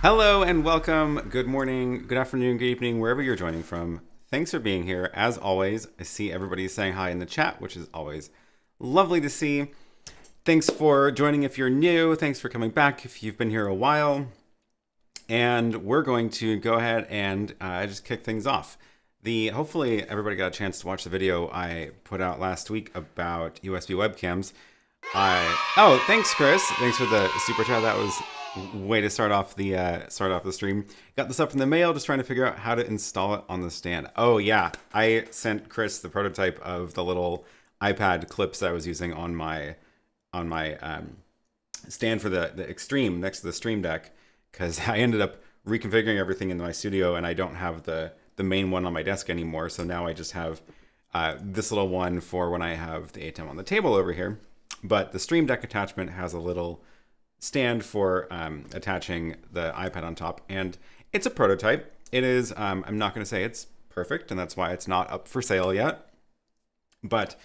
Hello and welcome. Good morning, good afternoon, good evening, wherever you're joining from. Thanks for being here. As always, I see everybody saying hi in the chat, which is always lovely to see. Thanks for joining if you're new. Thanks for coming back if you've been here a while. And we're going to go ahead and just kick things off. Hopefully everybody got a chance to watch the video I put out last week about USB webcams. Oh, thanks, Chris. Thanks for the super chat. That was way to start off the stream. Got this up from the mail, just trying to figure out how to install it on the stand. Oh yeah, I sent Chris the prototype of the little iPad clips I was using on my stand for the Extreme next to the Stream Deck, because I ended up reconfiguring everything in my studio and I don't have the main one on my desk anymore. So now I just have this little one for when I have the ATEM on the table over here. But the Stream Deck attachment has a little stand for attaching the iPad on top, and it's a prototype. It is, I'm not going to say it's perfect, and that's why it's not up for sale yet. But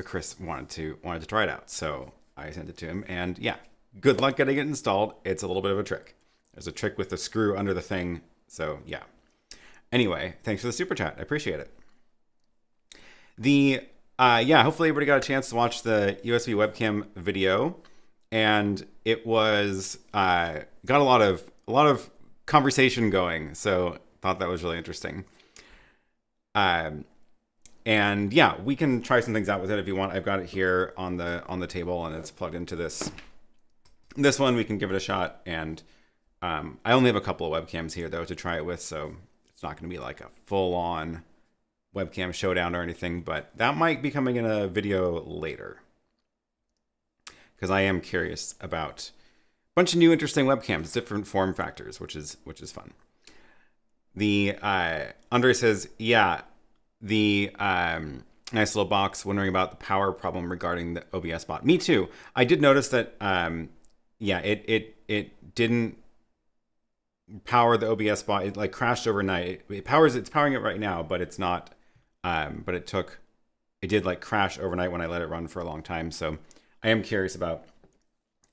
Chris wanted to try it out, so I sent it to him, and yeah, good luck getting it installed. It's a little bit of a trick. There's a trick with the screw under the thing, so yeah. Anyway, thanks for the super chat. I appreciate it. Yeah, hopefully everybody got a chance to watch the USB webcam video, and it was got a lot of conversation going, so thought that was really interesting. And yeah, we can try some things out with it if you want. I've got it here on the table, and it's plugged into this one. We can give it a shot, and I only have a couple of webcams here though to try it with, so it's not going to be like a full-on webcam showdown or anything, but that might be coming in a video later, because I am curious about a bunch of new interesting webcams, different form factors, which is fun. The Andre says, yeah, the nice little box, wondering about the power problem regarding the OBSBot. Me too. I did notice that yeah, it didn't power the OBSBot. It like crashed overnight. It's powering it right now, but it's not. But it did like crash overnight when I let it run for a long time. So I am curious about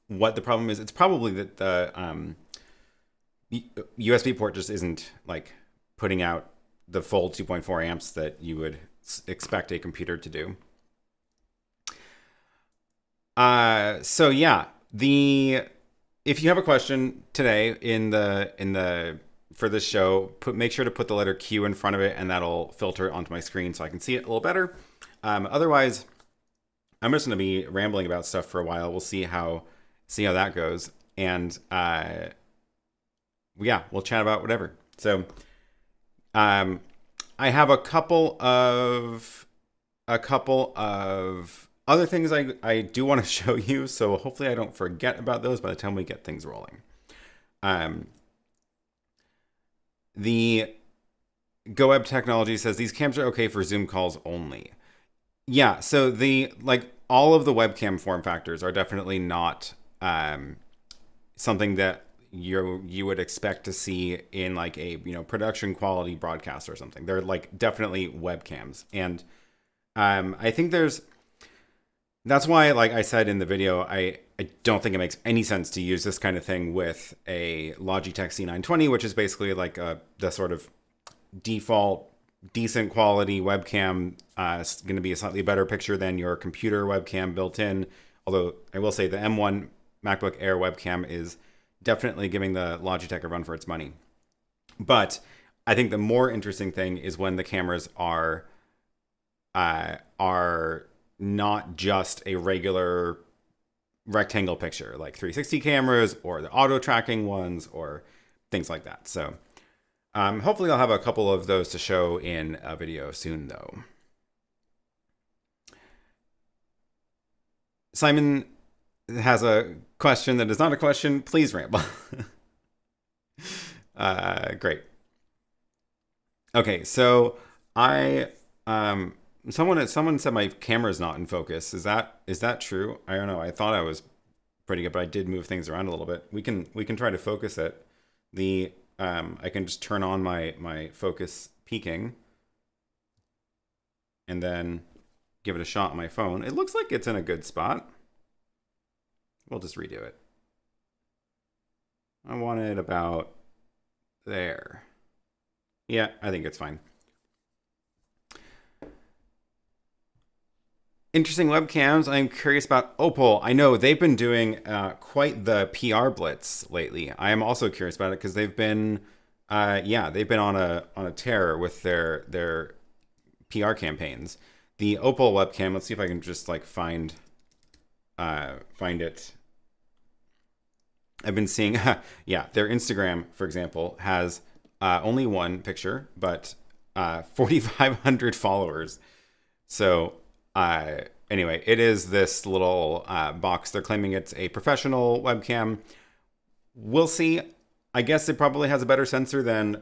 what the problem is. It's probably that the USB port just isn't like putting out the full 2.4 amps that you would expect a computer to do. So yeah, if you have a question today for this show, make sure to put the letter Q in front of it, and that'll filter it onto my screen so I can see it a little better. Otherwise, I'm just going to be rambling about stuff for a while. We'll see how that goes, and yeah, we'll chat about whatever. So, I have a couple of other things I do want to show you. So hopefully I don't forget about those by the time we get things rolling. The GoWeb Technology says these cams are okay for Zoom calls only. Yeah, so all of the webcam form factors are definitely not something that you would expect to see in like a production quality broadcast or something. They're like definitely webcams, and I think that's why, like I said in the video, I don't think it makes any sense to use this kind of thing with a Logitech C920, which is basically like the sort of default decent quality webcam. It's going to be a slightly better picture than your computer webcam built in. Although I will say the M1 MacBook Air webcam is definitely giving the Logitech a run for its money. But I think the more interesting thing is when the cameras are not just a regular rectangle picture, like 360 cameras or the auto tracking ones or things like that. So hopefully I'll have a couple of those to show in a video soon, though. Simon has a question that is not a question. Please ramble. Great. Okay, so someone said my camera's not in focus. Is that true? I don't know. I thought I was pretty good, but I did move things around a little bit. We can try to focus it. I can just turn on my focus peaking and then give it a shot on my phone. It looks like it's in a good spot. We'll just redo it. I want it about there. Yeah, I think it's fine. Interesting webcams. I'm curious about Opal. I know they've been doing quite the PR blitz lately. I am also curious about it because they've been, yeah, they've been on a tear with their PR campaigns. The Opal webcam. Let's see if I can just like find it. I've been seeing, yeah, their Instagram, for example, has only one picture, but 4,500 followers. So. Anyway, it is this little box. They're claiming it's a professional webcam. We'll see. I guess it probably has a better sensor than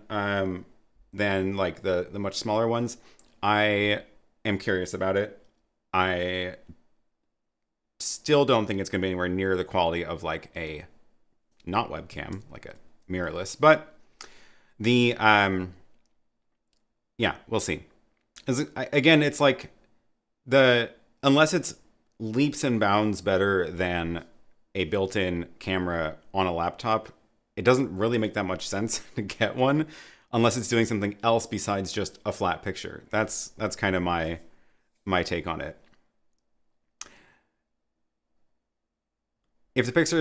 like the much smaller ones. I am curious about it. I still don't think it's going to be anywhere near the quality of like a not webcam, like a mirrorless. But the yeah, we'll see. Again, it's like. Unless it's leaps and bounds better than a built-in camera on a laptop, it doesn't really make that much sense to get one unless it's doing something else besides just a flat picture. That's kind of my take on it. If the picture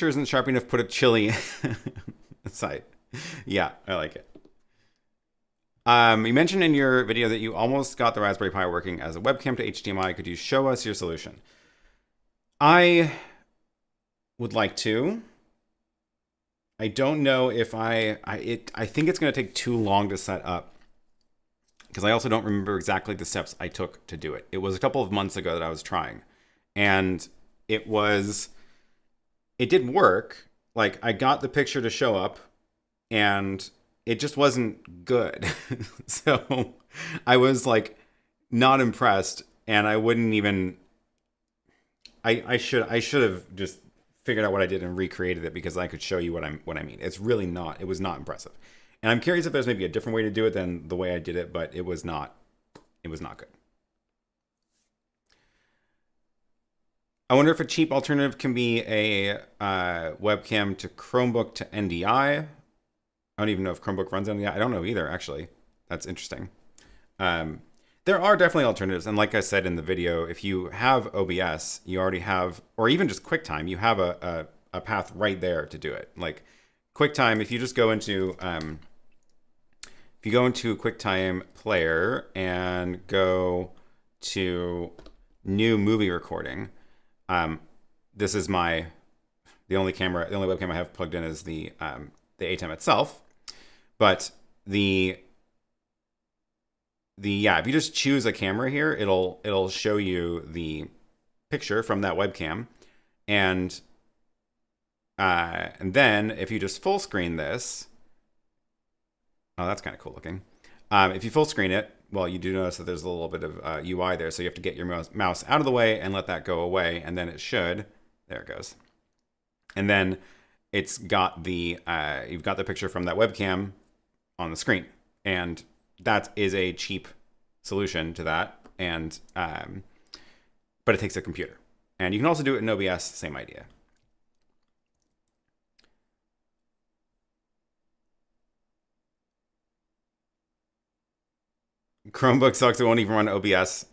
isn't sharp enough, put a chili aside. Yeah, I like it. You mentioned in your video that you almost got the Raspberry Pi working as a webcam to HDMI. Could you show us your solution? I would like to. I don't know if I think it's going to take too long to set up because I also don't remember exactly the steps I took to do it. It was a couple of months ago that I was trying, and it did work. Like I got the picture to show up, and it just wasn't good. So I was like not impressed, and I wouldn't even. I should have just figured out what I did and recreated it because I could show you what I mean. It's really not. It was not impressive, and I'm curious if there's maybe a different way to do it than the way I did it, but it was not. It was not good. I wonder if a cheap alternative can be a webcam to Chromebook to NDI. I don't even know if Chromebook runs NDI. I don't know either, actually. That's interesting. There are definitely alternatives. And like I said in the video, if you have OBS, you already have, or even just QuickTime, you have a path right there to do it. Like QuickTime, if you just go into, QuickTime Player and go to New Movie Recording, this is the only webcam I have plugged in is the ATEM itself. But yeah, if you just choose a camera here, it'll show you the picture from that webcam, and then if you just full screen this, oh, that's kind of cool looking. If you full screen it, well, you do notice that there's a little bit of UI there, so you have to get your mouse out of the way and let that go away, and then it should. There it goes, and then it's got you've got the picture from that webcam on the screen, and that is a cheap solution to that, and but it takes a computer, and you can also do it in OBS. Same idea. Chromebook sucks. It won't even run OBS.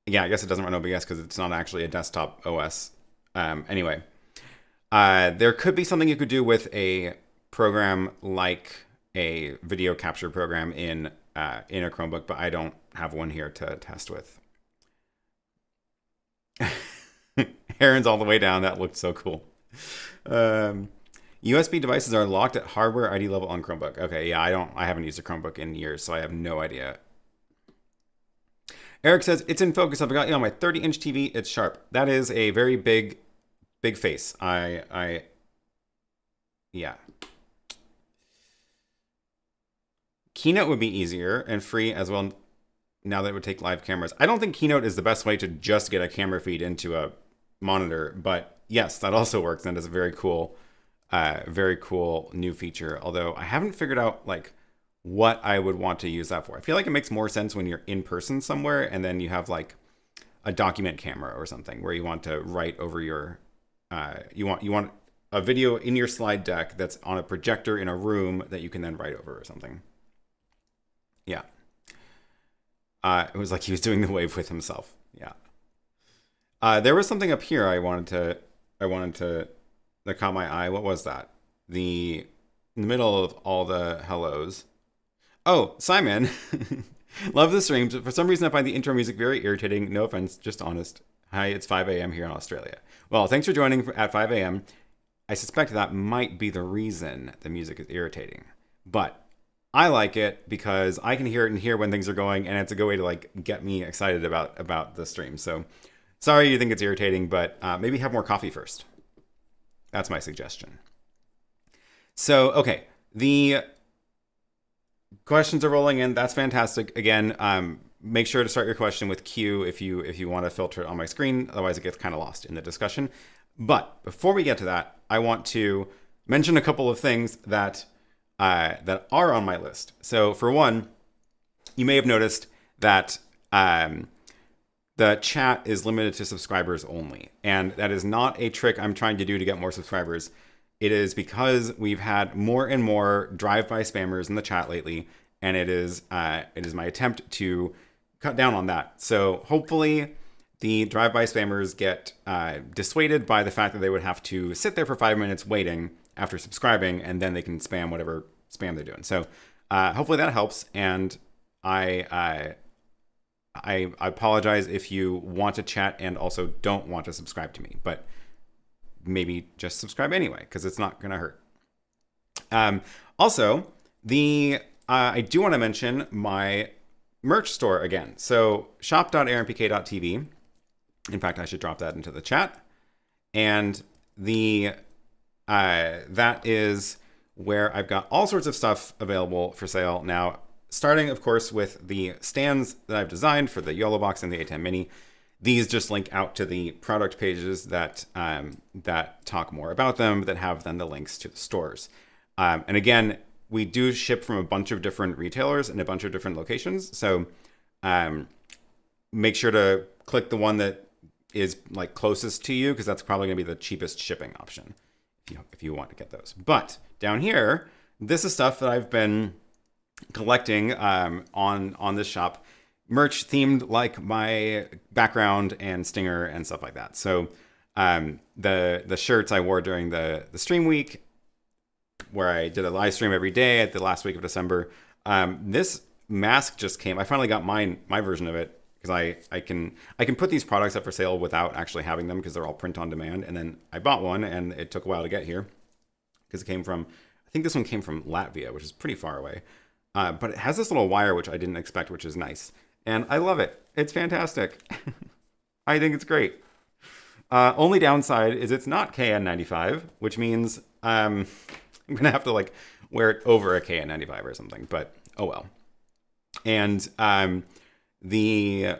Yeah, I guess it doesn't run OBS because it's not actually a desktop OS. Anyway. There could be something you could do with a program like a video capture program in a Chromebook, but I don't have one here to test with. Aaron's all the way down. That looked so cool. USB devices are locked at hardware ID level on Chromebook. Okay, yeah, I haven't used a Chromebook in years, so I have no idea. Eric says, it's in focus. I forgot, my 30-inch TV, it's sharp. That is a very big face. Yeah. Keynote would be easier and free as well now that it would take live cameras. I don't think Keynote is the best way to just get a camera feed into a monitor, but yes, that also works, and is a very cool new feature. Although I haven't figured out like what I would want to use that for. I feel like it makes more sense when you're in person somewhere and then you have like a document camera or something where you want to write over your you want a video in your slide deck that's on a projector in a room that you can then write over or something. Yeah. It was like he was doing the wave with himself. Yeah. There was something up here I wanted to that caught my eye. What was that? In the middle of all the hellos. Oh, Simon. Love the streams, but for some reason I find the intro music very irritating. No offense, just honest. Hi, it's 5 a.m. here in Australia. Well, thanks for joining at 5 a.m. I suspect that might be the reason the music is irritating. But I like it because I can hear it and hear when things are going, and it's a good way to like get me excited about the stream. So sorry you think it's irritating, but maybe have more coffee first. That's my suggestion. So, okay, the questions are rolling in. That's fantastic. Again, make sure to start your question with Q if you want to filter it on my screen. Otherwise, it gets kind of lost in the discussion. But before we get to that, I want to mention a couple of things that are on my list. So for one, you may have noticed that the chat is limited to subscribers only. And that is not a trick I'm trying to do to get more subscribers. It is because we've had more and more drive-by spammers in the chat lately, and it is my attempt to cut down on that. So hopefully the drive-by spammers get dissuaded by the fact that they would have to sit there for 5 minutes waiting after subscribing, and then they can spam whatever spam they're doing. So hopefully that helps, and I apologize if you want to chat and also don't want to subscribe to me, but maybe just subscribe anyway, because it's not going to hurt. Also, I do want to mention my merch store again. So shop.aaronpk.tv. In fact, I should drop that into the chat. And that is where I've got all sorts of stuff available for sale now, starting, of course, with the stands that I've designed for the YoloBox and the ATEM Mini. These just link out to the product pages that talk more about them, that have then the links to the stores. And again, we do ship from a bunch of different retailers in a bunch of different locations. So make sure to click the one that is like closest to you, because that's probably going to be the cheapest shipping option if you want to get those. But down here, this is stuff that I've been collecting on this shop. Merch themed like my background and stinger and stuff like that. So the shirts I wore during the stream week, where I did a live stream every day at the last week of December. This mask just came. I finally got my version of it, because I can put these products up for sale without actually having them, because they're all print on demand. And then I bought one, and it took a while to get here, because it came from, I think this one came from Latvia, which is pretty far away. But it has this little wire, which I didn't expect, which is nice. And I love it. It's fantastic. I think it's great. Only downside is it's not KN95, which means I'm going to have to like wear it over a KN95 or something, but oh well. And the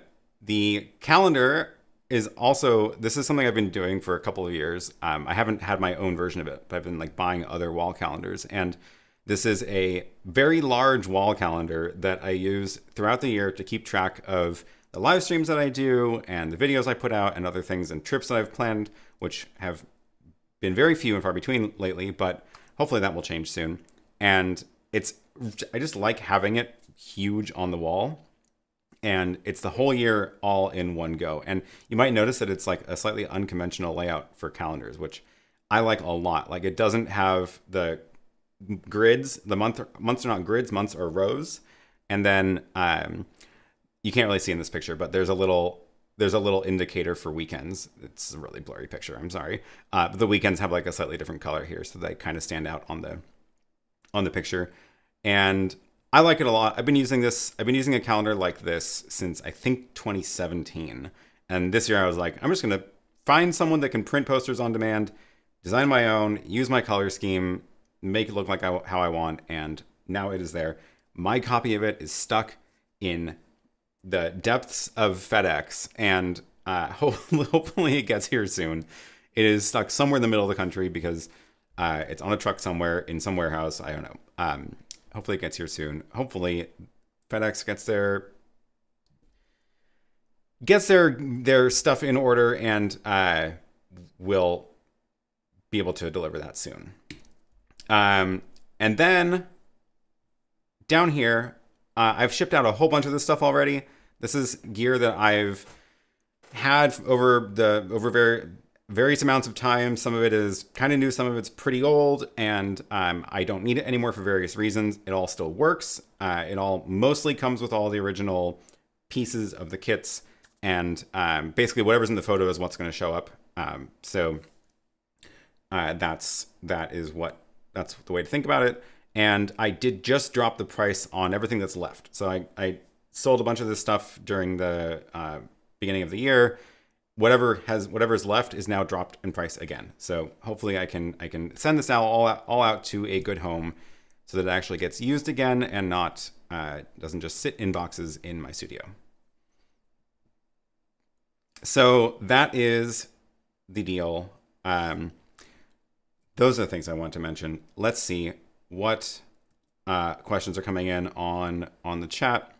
calendar is also, this is something I've been doing for a couple of years. I haven't had my own version of it, but I've been like buying other wall calendars. And this is a very large wall calendar that I use throughout the year to keep track of the live streams that I do and the videos I put out and other things and trips that I've planned, which have been very few and far between lately, but hopefully that will change soon. And I just like having it huge on the wall, and it's the whole year all in one go. And you might notice that it's like a slightly unconventional layout for calendars, which I like a lot. Like, it doesn't have the grids. The months are not grids, months are rows. And then you can't really see in this picture, but there's a little indicator for weekends. It's a really blurry picture, I'm sorry. But the weekends have like a slightly different color here, so they kind of stand out on the picture. And I like it a lot. I've been using a calendar like this since I think 2017. And this year I was like, I'm just gonna find someone that can print posters on demand, design my own, use my color scheme, make it look like how I want, and now it is there. My copy of it is stuck in the depths of FedEx, and hopefully it gets here soon. It is stuck somewhere in the middle of the country because it's on a truck somewhere in some warehouse. I don't know. Hopefully it gets here soon. Hopefully FedEx gets their stuff in order and will be able to deliver that soon. And then down here, I've shipped out a whole bunch of this stuff already. This is gear that I've had over various amounts of time. Some of it is kind of new, some of it's pretty old, and I don't need it anymore for various reasons. It all still works. It all mostly comes with all the original pieces of the kits, and basically whatever's in the photo is what's going to show up. So that's the way to think about it. And I did just drop the price on everything that's left. So I sold a bunch of this stuff during the beginning of the year. Whatever's left is now dropped in price again. So hopefully I can send this out all out to a good home so that it actually gets used again and not doesn't just sit in boxes in my studio. So that is the deal. Those are the things I want to mention. Let's see what questions are coming in on the chat.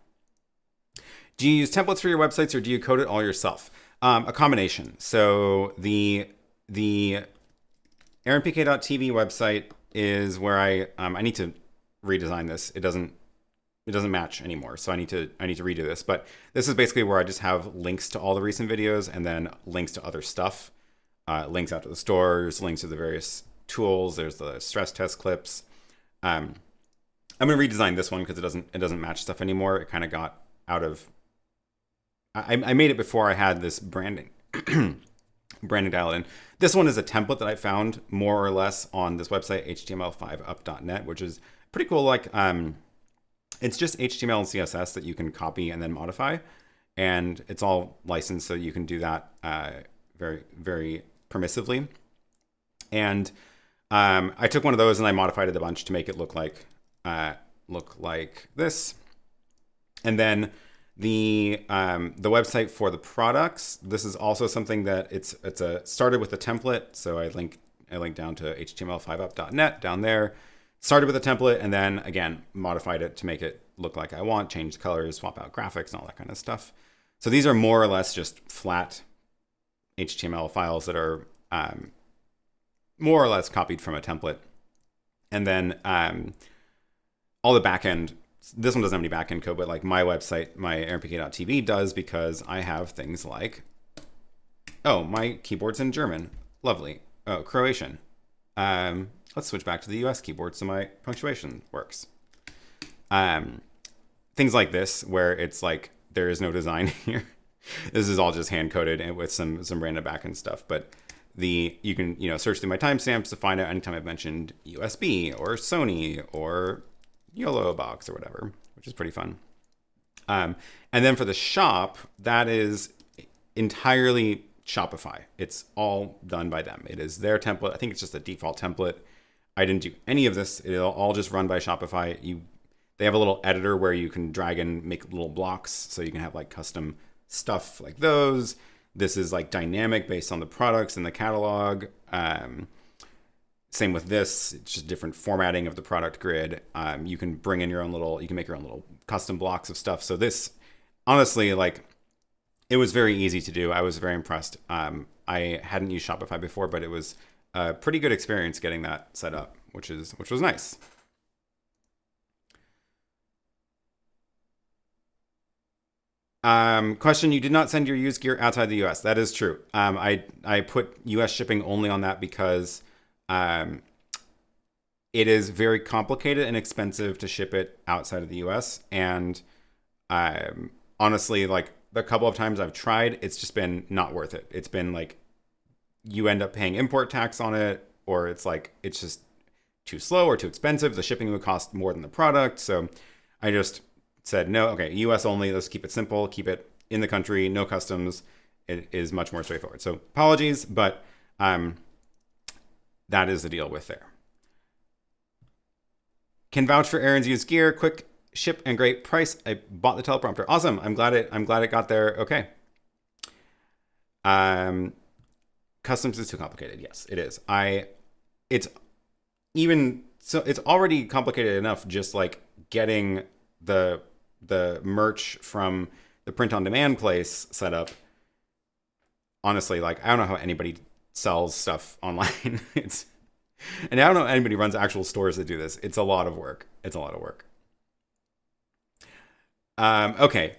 Do you use templates for your websites, or do you code it all yourself? A combination. So the AaronPK.tv website is where I need to redesign this. It doesn't match anymore, so I need to redo this. But this is basically where I just have links to all the recent videos and then links to other stuff, links out to the stores, links to the various tools. There's the stress test clips. I'm gonna redesign this one because it doesn't match stuff anymore. It kind of got out of. I made it before I had this branding dialed in. This one is a template that I found more or less on this website, html5up.net, which is pretty cool. Like, it's just HTML and CSS that you can copy and then modify, and it's all licensed, so you can do that very, very permissively. And I took one of those and I modified it a bunch to make it look like this, and then the website for the products. This is also something that it's started with a template. So I link down to html5up.net down there. Started with a template and then again modified it to make it look like I want, changed colors, swap out graphics and all that kind of stuff. So these are more or less just flat HTML files that are more or less copied from a template. And then all the backend. This one doesn't have any backend code, but like my website, my AaronPK.tv does, because I have things like, oh, my keyboard's in German. Lovely. Oh, Croatian. Let's switch back to the US keyboard so my punctuation works. Things like this, where it's like, there is no design here. This is all just hand coded and with some random backend stuff. But you can search through my timestamps to find out anytime I've mentioned USB or Sony or YoloBox or whatever, which is pretty fun. And then for the shop, that is entirely Shopify. It's all done by them. It is their template. I think it's just a default template. I didn't do any of this. It'll all just run by Shopify. They have a little editor where you can drag and make little blocks, so you can have like custom stuff like those. This is like dynamic based on the products in the catalog. Same with this, it's just different formatting of the product grid. You can bring in you can make your own little custom blocks of stuff. So this, honestly, like, it was very easy to do. I was very impressed. I hadn't used Shopify before, but it was a pretty good experience getting that set up, which was nice. Question, you did not send your used gear outside the US. That is true. I put US shipping only on that because it is very complicated and expensive to ship it outside of the US. And honestly, like, the couple of times I've tried, it's just been not worth it. It's been like, you end up paying import tax on it, or it's like, it's just too slow or too expensive. The shipping would cost more than the product. So I just said, no, okay, US only. Let's keep it simple, keep it in the country, no customs. It is much more straightforward. So apologies, but that is the deal with there. Can vouch for Aaron's used gear. Quick ship and great price. I bought the teleprompter. Awesome. I'm glad it got there. Okay. Customs is too complicated. Yes, it is. It's already complicated enough just like getting the merch from the print on demand place set up. Honestly, like, I don't know how anybody sells stuff online. And I don't know anybody runs actual stores that do this. It's a lot of work. It's a lot of work. Okay,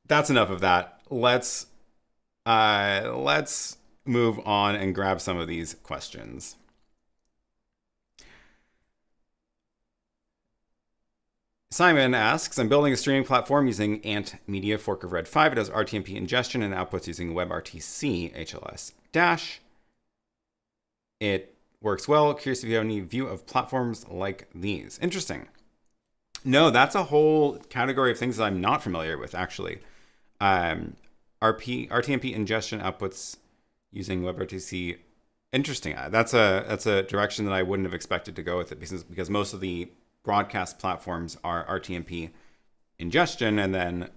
that's enough of that. Let's move on and grab some of these questions. Simon asks, I'm building a streaming platform using Ant Media Fork of Red 5. It has RTMP ingestion and outputs using WebRTC HLS dash. It works well. Curious if you have any view of platforms like these. Interesting. No, that's a whole category of things that I'm not familiar with, actually. RTMP ingestion outputs using WebRTC. Interesting. That's a direction that I wouldn't have expected to go with it, because most of the broadcast platforms are RTMP ingestion, and then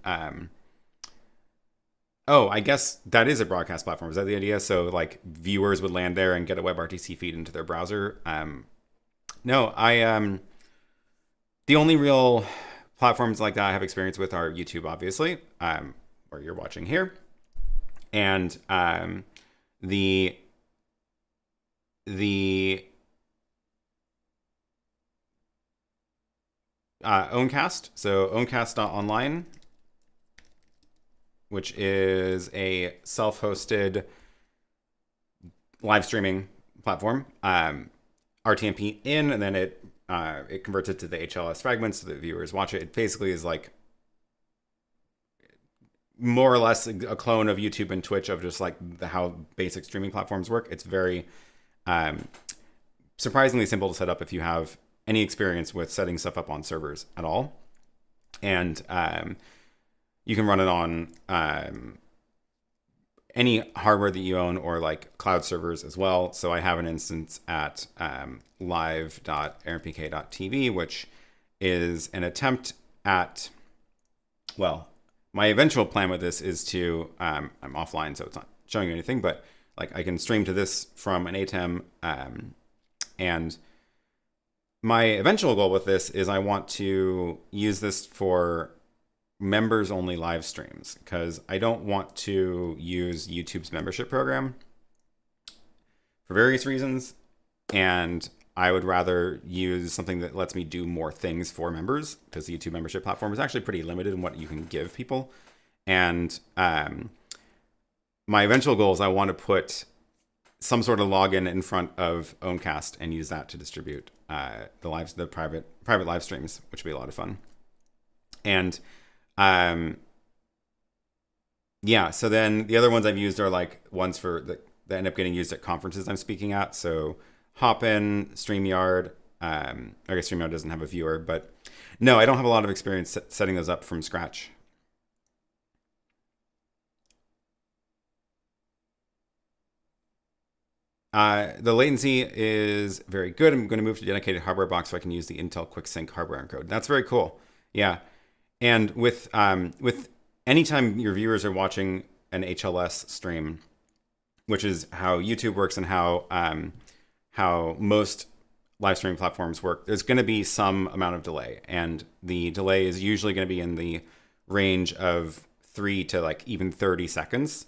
oh, I guess that is a broadcast platform. Is that the idea? So like viewers would land there and get a WebRTC feed into their browser. No, the only real platforms like that I have experience with are YouTube, obviously, where you're watching here, and the Owncast. So Owncast.online, which is a self-hosted live streaming platform. RTMP in, and then it converts it to the HLS fragments so that viewers watch it. It basically is like more or less a clone of YouTube and Twitch, of just like how basic streaming platforms work. It's very surprisingly simple to set up if you have any experience with setting stuff up on servers at all. And you can run it on any hardware that you own, or like cloud servers as well. So I have an instance at live.aaronpk.tv, which is an attempt at, well, my eventual plan with this is to, I'm offline, so it's not showing you anything, but like I can stream to this from an ATEM, and my eventual goal with this is I want to use this for members only live streams, because I don't want to use YouTube's membership program for various reasons, and I would rather use something that lets me do more things for members, because the YouTube membership platform is actually pretty limited in what you can give people. And my eventual goal is I want to put some sort of login in front of Owncast and use that to distribute the private live streams, which would be a lot of fun. And yeah, so then the other ones I've used are like ones for that end up getting used at conferences I'm speaking at. So Hopin, StreamYard. I guess StreamYard doesn't have a viewer, but no, I don't have a lot of experience setting those up from scratch. The latency is very good. I'm going to move to dedicated hardware box so I can use the Intel QuickSync hardware encode. That's very cool. Yeah. And with anytime your viewers are watching an HLS stream, which is how YouTube works and how most live streaming platforms work, there's going to be some amount of delay, and the delay is usually going to be in the range of 3 to like even 30 seconds.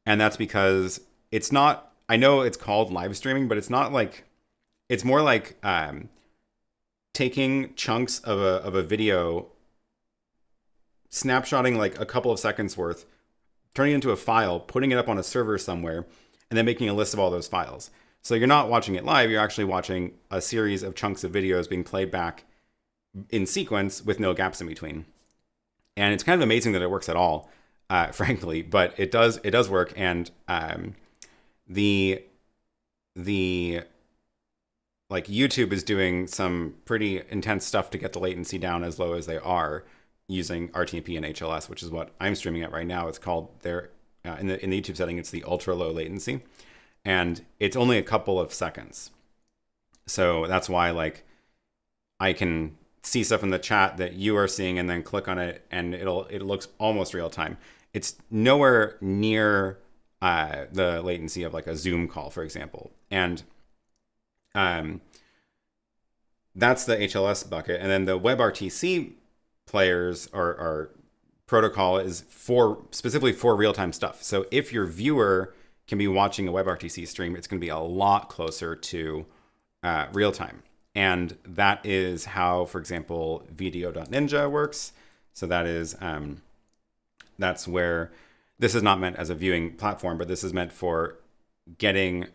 And that's because it's not, I know it's called live streaming, but it's not like, it's more like taking chunks of a video, snapshotting like a couple of seconds worth, turning it into a file, putting it up on a server somewhere, and then making a list of all those files. So you're not watching it live, you're actually watching a series of chunks of videos being played back in sequence with no gaps in between. And it's kind of amazing that it works at all, frankly, but it does work. And the like YouTube is doing some pretty intense stuff to get the latency down as low as they are using RTMP and HLS, which is what I'm streaming at right now. It's called in the YouTube setting, it's the ultra low latency, and it's only a couple of seconds. So that's why like I can see stuff in the chat that you are seeing and then click on it and it looks almost real time. It's nowhere near the latency of like a Zoom call, for example. And that's the HLS bucket. And then the WebRTC players or protocol is specifically for real-time stuff. So if your viewer can be watching a WebRTC stream, it's going to be a lot closer to real time. And that is how, for example, video.ninja works. So that is, that's where this is not meant as a viewing platform, but this is meant for getting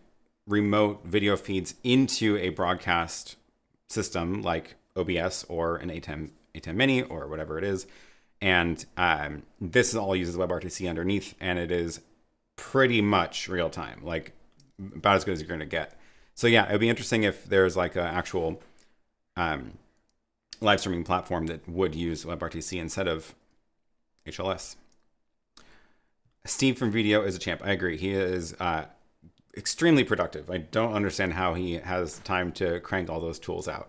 remote video feeds into a broadcast system like OBS or an ATEM Mini or whatever it is. And this all uses WebRTC underneath, and it is pretty much real time, like about as good as you're going to get. So yeah, it'd be interesting if there's like an actual live streaming platform that would use WebRTC instead of HLS. Steve from Video is a champ. I agree. He is extremely productive. I don't understand how he has time to crank all those tools out.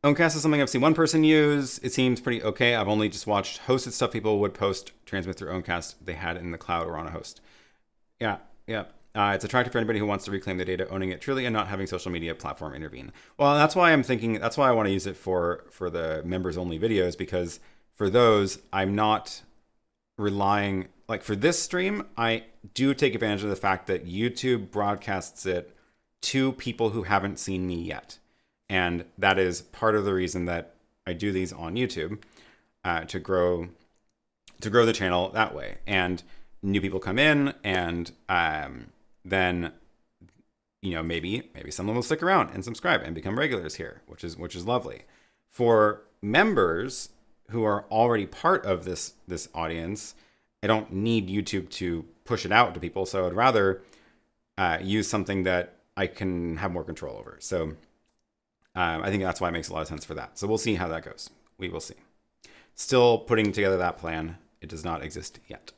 Owncast is something I've seen one person use. It seems pretty okay. I've only just watched hosted stuff people would post, transmit through Owncast. They had it in the cloud or on a host. Yeah. It's attractive for anybody who wants to reclaim the data, owning it truly, and not having social media platform intervene. Well, that's why I'm thinking, that's why I want to use it for the members only videos, because for those, I'm not relying, like for this stream, I do take advantage of the fact that YouTube broadcasts it to people who haven't seen me yet. And that is part of the reason that I do these on YouTube, to grow the channel that way. And new people come in, and then, you know, maybe someone will stick around and subscribe and become regulars here, which is lovely. For members who are already part of this audience, I don't need YouTube to push it out to people. So I'd rather use something that I can have more control over. So I think that's why it makes a lot of sense for that. So we'll see how that goes. We will see. Still putting together that plan. It does not exist yet.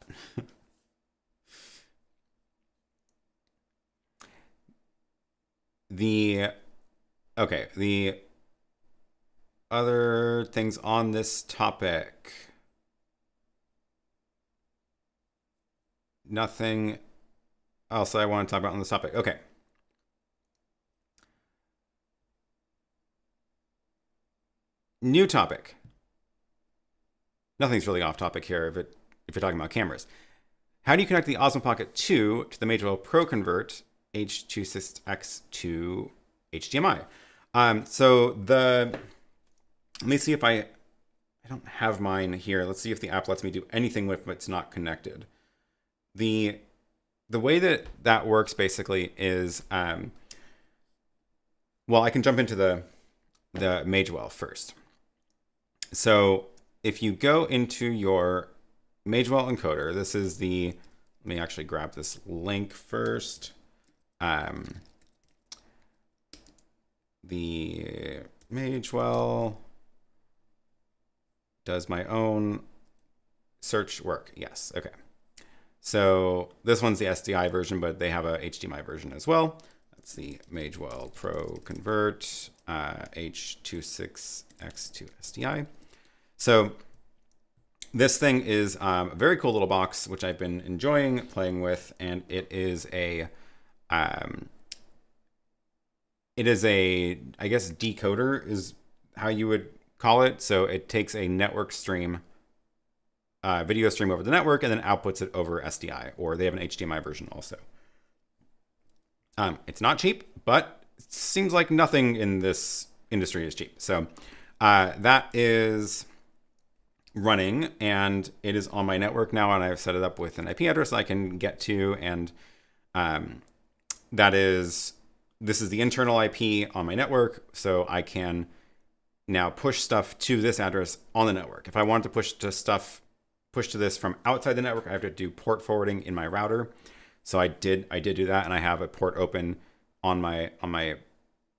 The other things on this topic. Nothing else I want to talk about on this topic. Okay. New topic. Nothing's really off topic here if you're talking about cameras. How do you connect the Osmo Pocket 2 to the Magewell Pro Convert H.26x to HDMI? Let me see if I don't have mine here. Let's see if the app lets me do anything with it's not connected. The way that works basically is, well, I can jump into the Magewell first. So if you go into your Magewell encoder, this is let me actually grab this link first. The Magewell does my own search work. Yes. Okay. So this one's the SDI version, but they have a HDMI version as well. That's the Magewell Pro Convert H.26x to SDI. So this thing is a very cool little box, which I've been enjoying playing with, and it is a I guess decoder is how you would call it. So it takes a network stream, video stream over the network, and then outputs it over SDI, or they have an HDMI version also. It's not cheap, but it seems like nothing in this industry is cheap. So that is running, and it is on my network now, and I've set it up with an IP address I can get to, and this is the internal IP on my network, so I can now push stuff to this address on the network. If I want to push to this from outside the network, I have to do port forwarding in my router. So I did do that, and I have a port open on my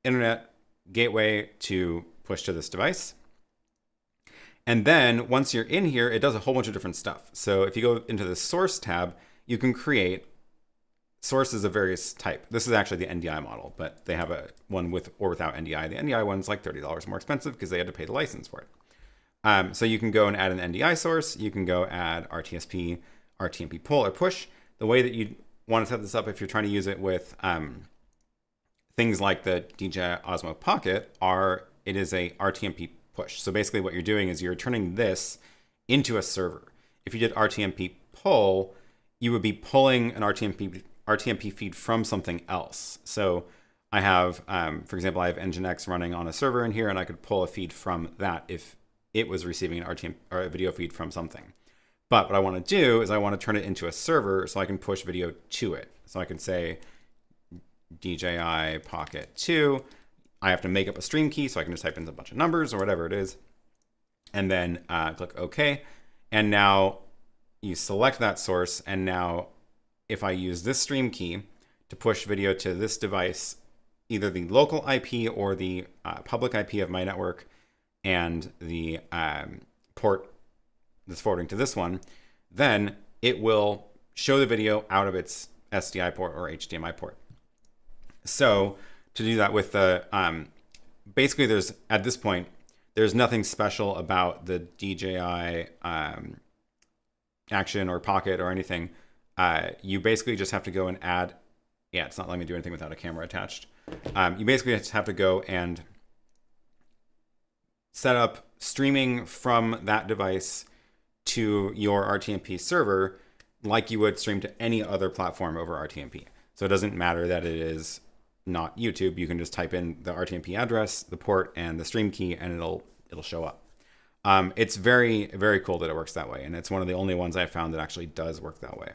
internet gateway to push to this device. And then once you're in here, it does a whole bunch of different stuff. So if you go into the source tab, you can create sources of various type. This is actually the NDI model, but they have a one with or without NDI. The NDI one's like $30 more expensive because they had to pay the license for it. So you can go and add an NDI source. You can go add RTSP, RTMP pull or push. The way that you want to set this up if you're trying to use it with things like the DJI Osmo Pocket it is a RTMP push. So basically what you're doing is you're turning this into a server. If you did RTMP pull, you would be pulling an RTMP feed from something else. So I have, for example, I have Nginx running on a server in here, and I could pull a feed from that if it was receiving an RTMP or a video feed from something. But what I want to do is I want to turn it into a server so I can push video to it. So I can say DJI Pocket 2. I have to make up a stream key, so I can just type in a bunch of numbers or whatever it is, and then click OK. And now you select that source, and now if I use this stream key to push video to this device, either the local IP or the public IP of my network, and the port that's forwarding to this one, then it will show the video out of its SDI port or HDMI port. So to do that with the, basically there's, at this point, there's nothing special about the DJI Action or Pocket or anything. You basically just have to go and add, yeah, it's not letting me do anything without a camera attached. You basically just have to go and set up streaming from that device to your RTMP server like you would stream to any other platform over RTMP. So it doesn't matter that it is not YouTube. You can just type in the RTMP address, the port, and the stream key, and it'll show up. It's very, very cool that it works that way, and it's one of the only ones I've found that actually does work that way.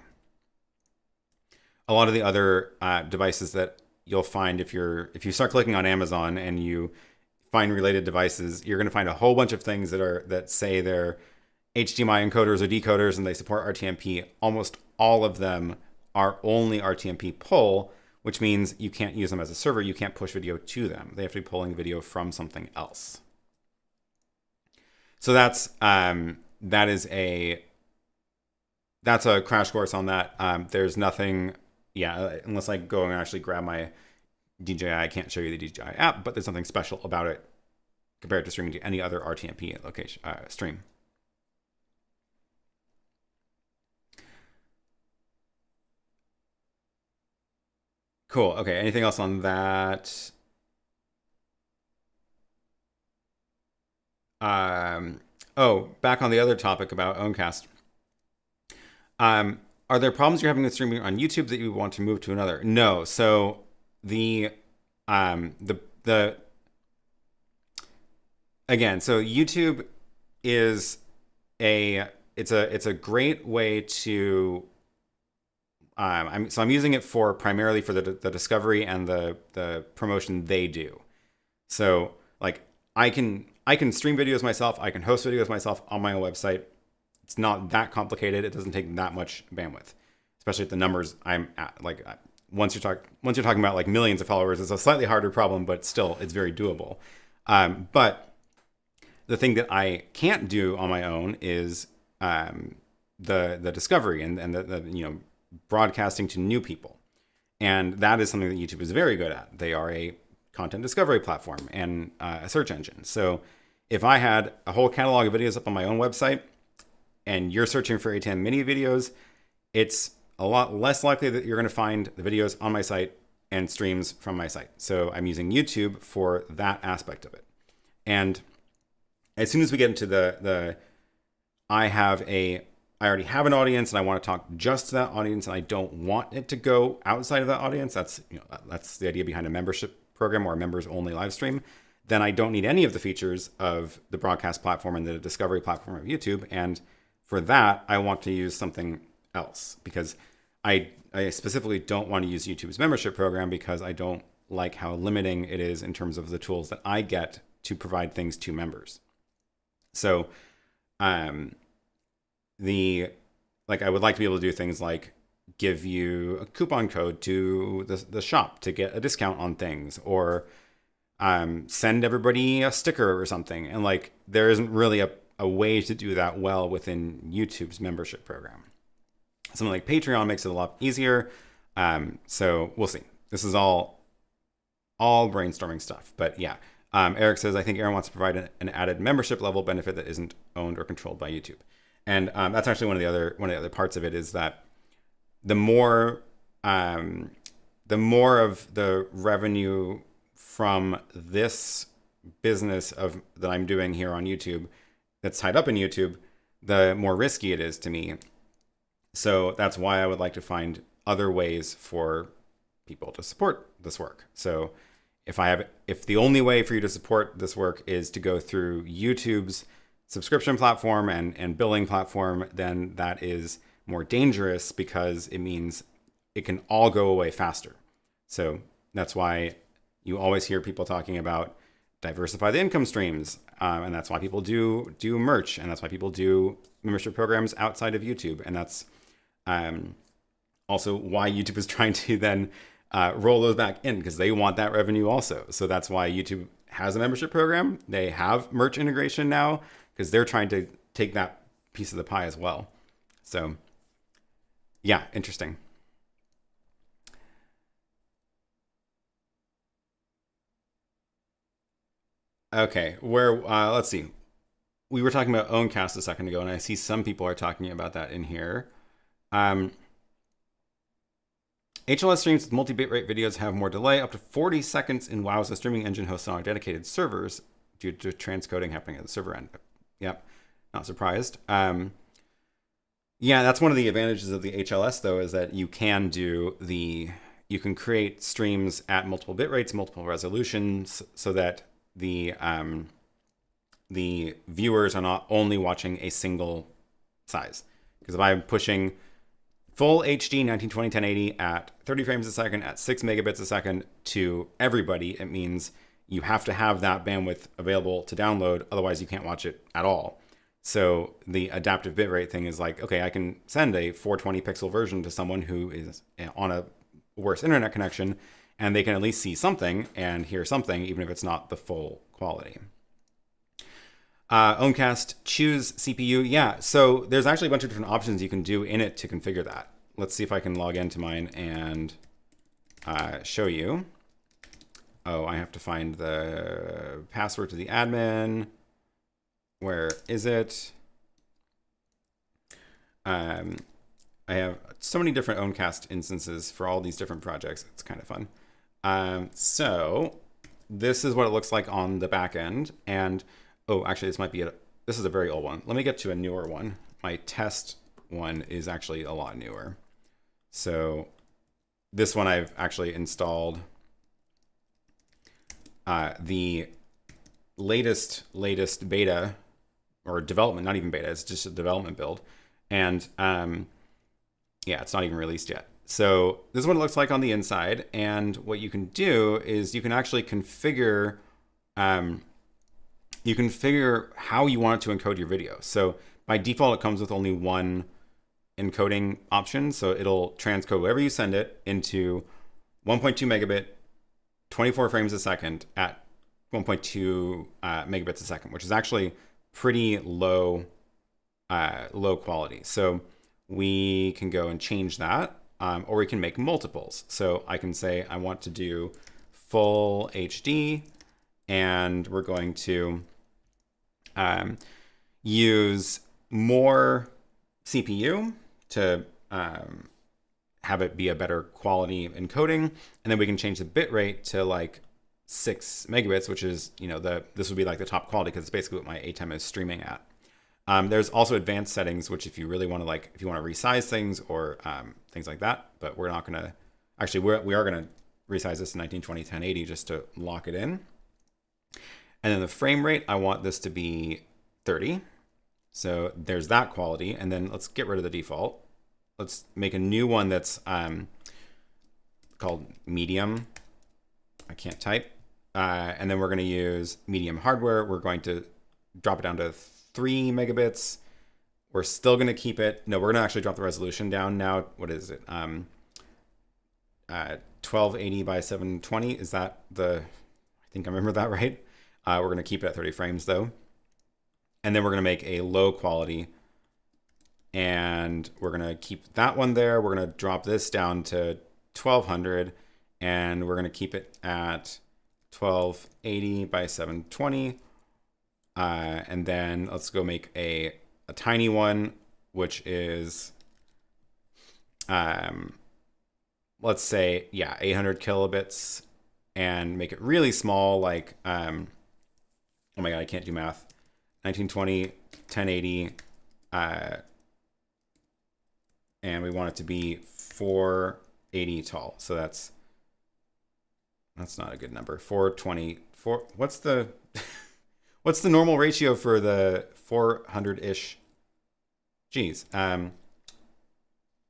A lot of the other devices that you'll find if you start clicking on Amazon and you find related devices, you're going to find a whole bunch of things that say they're HDMI encoders or decoders and they support RTMP. Almost all of them are only RTMP pull, which means you can't use them as a server. You can't push video to them. They have to be pulling video from something else. So that's a crash course on that. There's nothing, yeah, unless I go and actually grab my DJI, I can't show you the DJI app, but there's something special about it compared to streaming to any other RTMP location stream. Cool. Okay. Anything else on that? Oh, back on the other topic about Owncast. Are there problems you're having with streaming on YouTube that you want to move to another? No. So again, so YouTube is it's a great way to I'm using it for primarily for the discovery and the promotion they do. So like I can stream videos myself, I can host videos myself on my own website. It's not that complicated. It doesn't take that much bandwidth, especially at the numbers I'm at. Like once you're talking about like millions of followers, it's a slightly harder problem, but still it's very doable. But the thing that I can't do on my own is the discovery and the broadcasting to new people. And that is something that YouTube is very good at. They are a content discovery platform and a search engine. So if I had a whole catalog of videos up on my own website and you're searching for ATEM Mini videos, it's a lot less likely that you're going to find the videos on my site and streams from my site. So I'm using YouTube for that aspect of it. And as soon as we get into I already have an audience and I want to talk just to that audience and I don't want it to go outside of that audience. That's the idea behind a membership program or a members only live stream. Then I don't need any of the features of the broadcast platform and the discovery platform of YouTube. And for that, I want to use something else because I specifically don't want to use YouTube's membership program because I don't like how limiting it is in terms of the tools that I get to provide things to members. So, I would like to be able to do things like give you a coupon code to the shop to get a discount on things, or send everybody a sticker or something. And like, there isn't really a way to do that well within YouTube's membership program. Something like Patreon makes it a lot easier. So we'll see. This is all brainstorming stuff, but yeah. Eric says, I think Aaron wants to provide an added membership level benefit that isn't owned or controlled by YouTube. And that's actually one of the other parts of it is that the more of the revenue from this business that I'm doing here on YouTube that's tied up in YouTube, the more risky it is to me So that's why I would like to find other ways for people to support this work. So if the only way for you to support this work is to go through YouTube's subscription platform and billing platform, then that is more dangerous because it means it can all go away faster. So that's why you always hear people talking about diversify the income streams. And that's why people do merch. And that's why people do membership programs outside of YouTube. And that's also why YouTube is trying to then roll those back in, because they want that revenue also. So that's why YouTube has a membership program. They have merch integration now because they're trying to take that piece of the pie as well. So yeah, interesting. Okay, let's see. We were talking about Owncast a second ago, and I see some people are talking about that in here. HLS streams with multi-bitrate videos have more delay, up to 40 seconds in WoW as a streaming engine hosted on our dedicated servers due to transcoding happening at the server end. Yep, not surprised. Yeah, that's one of the advantages of the HLS, though, is that you can create streams at multiple bit rates, multiple resolutions, so that the viewers are not only watching a single size. Because if I'm pushing full HD 1920 1080 at 30 frames a second at 6 megabits a second to everybody, it means you have to have that bandwidth available to download, otherwise you can't watch it at all. So the adaptive bitrate thing is like, okay, I can send a 420 pixel version to someone who is on a worse internet connection, and they can at least see something and hear something, even if it's not the full quality. Owncast, choose CPU. Yeah, so there's actually a bunch of different options you can do in it to configure that. Let's see if I can log into mine and show you. Oh, I have to find the password to the admin. Where is it? I have so many different Owncast instances for all these different projects. It's kind of fun. So this is what it looks like on the back end. And oh, actually, this is a very old one. Let me get to a newer one. My test one is actually a lot newer. So this one I've actually installed the latest beta or development, not even beta, it's just a development build. And yeah, it's not even released yet. So this is what it looks like on the inside. And what you can do is you can actually configure how you want it to encode your video. So by default, it comes with only one encoding option. So it'll transcode wherever you send it into 1.2 megabit, 24 frames a second at 1.2 megabits a second, which is actually pretty low quality. So we can go and change that, or we can make multiples. So I can say I want to do full HD, and we're going to use more CPU to have it be a better quality encoding, and then we can change the bit rate to like 6 megabits, which is, this would be like the top quality because it's basically what my ATEM is streaming at. There's also advanced settings, which if you really want to if you want to resize things or things like that, but we're not going to, actually we are going to resize this to 1920 1080 just to lock it in. And then the frame rate, I want this to be 30. So there's that quality. And then let's get rid of the default. Let's make a new one that's called medium. I can't type. And then we're going to use medium hardware. We're going to drop it down to 3 megabits. We're still going to keep it. No, we're going to actually drop the resolution down now. What is it? 1280 by 720. Is that I think I remember that right. We're going to keep it at 30 frames though. And then we're going to make a low quality. And we're going to keep that one there. We're going to drop this down to 1200. And we're going to keep it at 1280 by 720. And then let's go make a tiny one, which is, let's say, 800 kilobits, and make it really small, like, oh my God, I can't do math. 1920, 1080, and we want it to be 480 tall. So that's not a good number. 424. What's the what's the normal ratio for the 400-ish? Geez.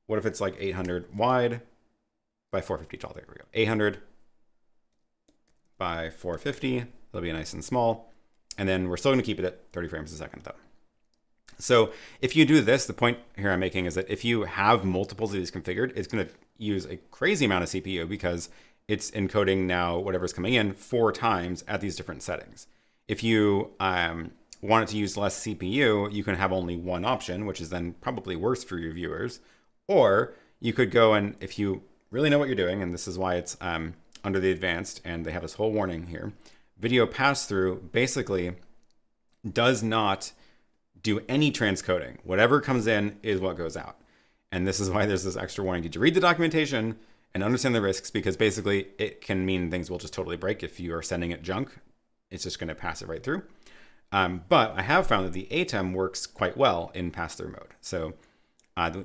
What if it's like 800 wide by 450 tall? There we go. 800 by 450. It'll be nice and small. And then we're still going to keep it at 30 frames a second though. So if you do this, the point here I'm making is that if you have multiples of these configured, it's going to use a crazy amount of CPU because it's encoding now whatever's coming in 4 times at these different settings. If you want it to use less CPU, you can have only one option, which is then probably worse for your viewers. Or you could go and, if you really know what you're doing, and this is why it's under the advanced, and they have this whole warning here, video pass-through basically does not do any transcoding. Whatever comes in is what goes out. And this is why there's this extra warning. Did you read the documentation and understand the risks? Because basically it can mean things will just totally break if you are sending it junk. It's just going to pass it right through. But I have found that the ATEM works quite well in pass-through mode. So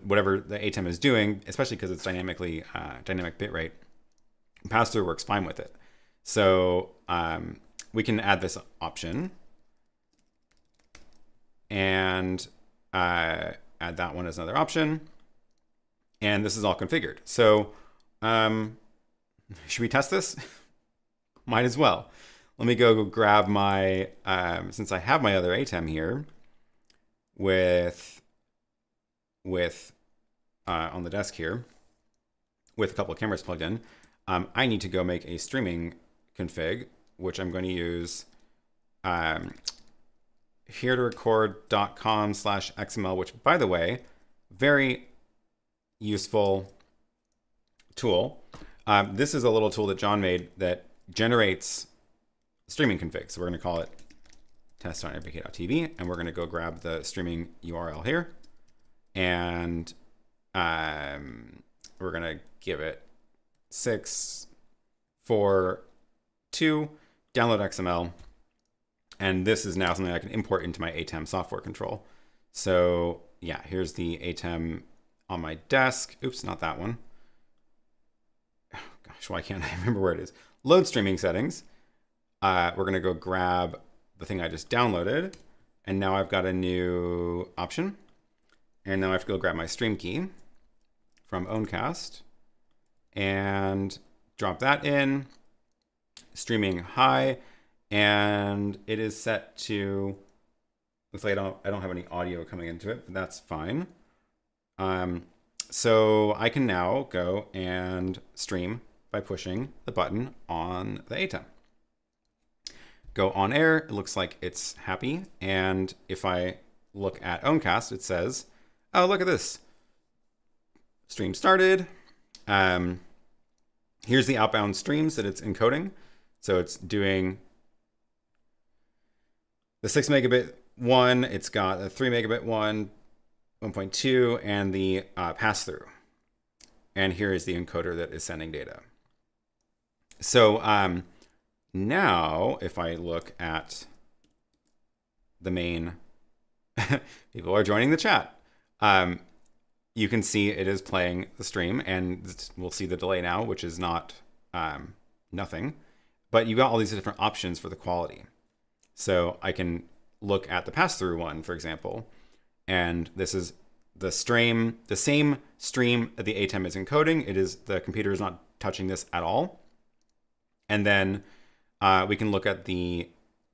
whatever the ATEM is doing, especially because it's dynamic bitrate, pass-through works fine with it. So we can add this option and add that one as another option. And this is all configured. So should we test this? Might as well. Let me go grab my, since I have my other ATEM here with on the desk here with a couple of cameras plugged in, I need to go make a streaming config, which I'm going to use here to record.com/xml, which, by the way, very useful tool. This is a little tool that John made that generates streaming config. So we're going to call it test.apk.tv, and we're going to go grab the streaming URL here, and we're going to give it 642 download XML. And this is now something I can import into my ATEM software control. So yeah, here's the ATEM on my desk. Oops, not that one. Oh, gosh, why can't I remember where it is? Load streaming settings. We're going to go grab the thing I just downloaded. And now I've got a new option. And now I have to go grab my stream key from Owncast and drop that in. Streaming high. And it is set to, looks like I don't have any audio coming into it, but that's fine. So I can now go and stream by pushing the button on the ATEM. Go on air, it looks like it's happy. And if I look at Owncast, it says, oh, look at this. Stream started. Here's the outbound streams that it's encoding. So it's doing the 6 megabit one, it's got a 3 megabit one, 1.2, and the pass-through. And here is the encoder that is sending data. So now, if I look at the main, people are joining the chat. You can see it is playing the stream, and we'll see the delay now, which is not nothing. But you've got all these different options for the quality. So I can look at the pass-through one, for example, and this is the same stream that the ATEM is encoding. It is, the computer is not touching this at all. And then we can look at the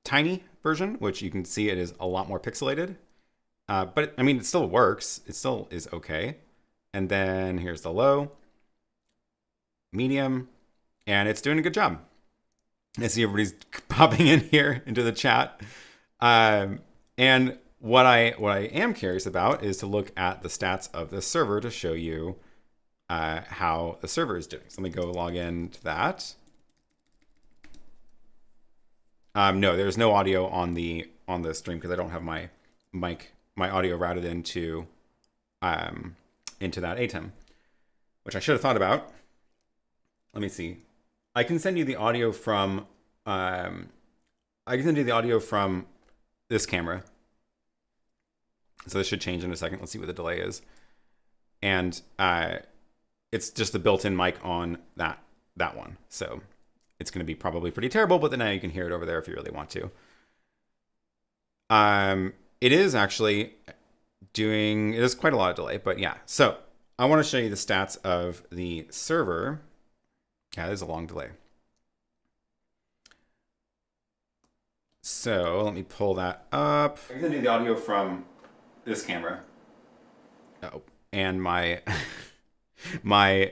tiny version, which you can see it is a lot more pixelated. But I mean, it still works. It still is okay. And then here's the low, medium, and it's doing a good job. I see everybody's popping in here into the chat. And what I am curious about is to look at the stats of the server to show you how the server is doing. So let me go log into that. No, there's no audio on the stream because I don't have my audio routed into that ATEM, which I should have thought about. Let me see. I can send you the audio from this camera. So this should change in a second. Let's see what the delay is. and it's just the built-in mic on that one. So it's going to be probably pretty terrible, but then now you can hear it over there if you really want to. It is actually doing, it is quite a lot of delay, but yeah. So I want to show you the stats of the server. Yeah, there's a long delay. So let me pull that up. I'm going to do the audio from this camera. Oh, and my my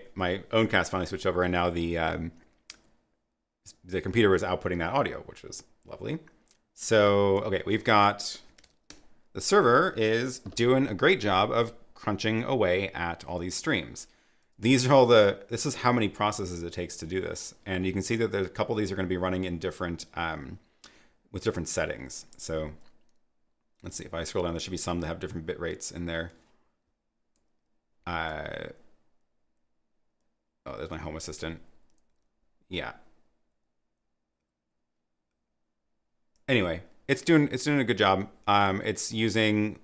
Owncast finally switched over, and now the computer was outputting that audio, which was lovely. So, okay, we've got the server is doing a great job of crunching away at all these streams. These are all this is how many processes it takes to do this. And you can see that there's a couple of these are going to be running in different, with different settings. So let's see, if I scroll down, there should be some that have different bit rates in there. Oh, there's my Home Assistant. Yeah. Anyway, it's doing a good job. It's using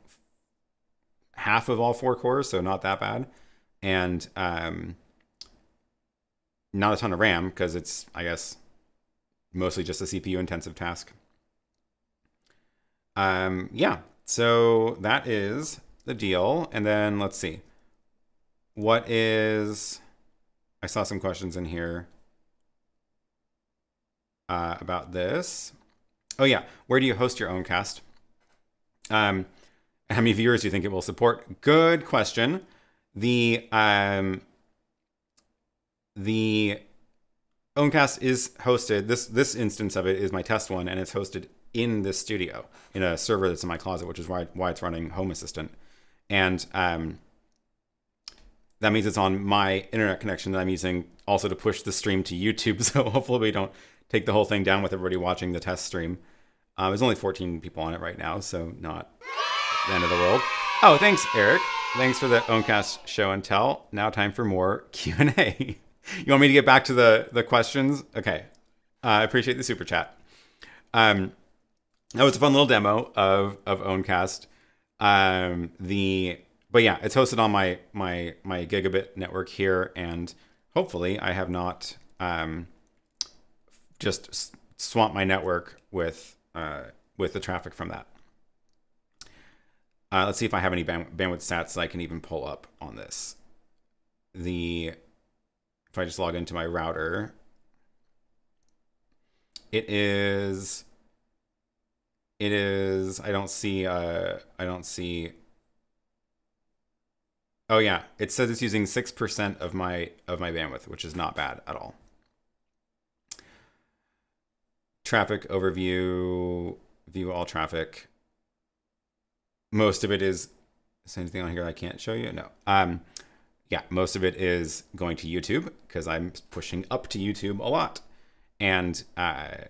half of all 4 cores, so not that bad, and not a ton of RAM because it's, I guess, mostly just a CPU intensive task. Yeah, so that is the deal. And then let's see, what is, I saw some questions in here about this. Oh yeah, where do you host your Owncast? How many viewers do you think it will support? Good question. The Owncast is hosted, this instance of it is my test one, and it's hosted in this studio in a server that's in my closet, which is why it's running Home Assistant. And that means it's on my internet connection that I'm using also to push the stream to YouTube. So hopefully we don't take the whole thing down with everybody watching the test stream. There's only 14 people on it right now, so not the end of the world. Oh, thanks, Eric. Thanks for the Owncast show and tell. Now time for more Q&A. You want me to get back to the questions? Okay. I appreciate the super chat. That was a fun little demo of Owncast. But yeah, it's hosted on my gigabit network here, and hopefully I have not just swamped my network with the traffic from that. Let's see if I have any bandwidth stats that I can even pull up on this. If I just log into my router, it is, I don't see, oh yeah, it says it's using 6% of my bandwidth, which is not bad at all. Traffic overview, view all traffic. Most of it is anything on here I can't show you? No. Yeah, most of it is going to YouTube because I'm pushing up to YouTube a lot. And I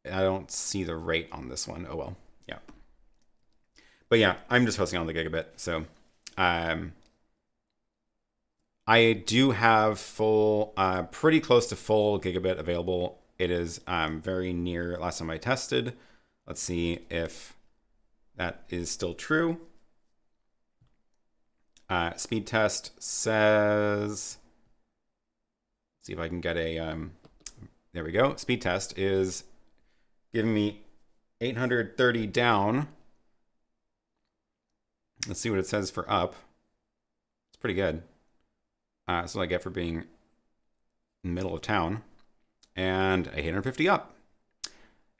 don't see the rate on this one. Oh well, yeah. But yeah, I'm just hosting on the gigabit. So I do have full, pretty close to full gigabit available. It is very near last time I tested. Let's see if that is still true. Speed test says, see if I can get a, there we go. Speed test is giving me 830 down. Let's see what it says for up. It's pretty good. That's what I get for being in the middle of town. And 850 up.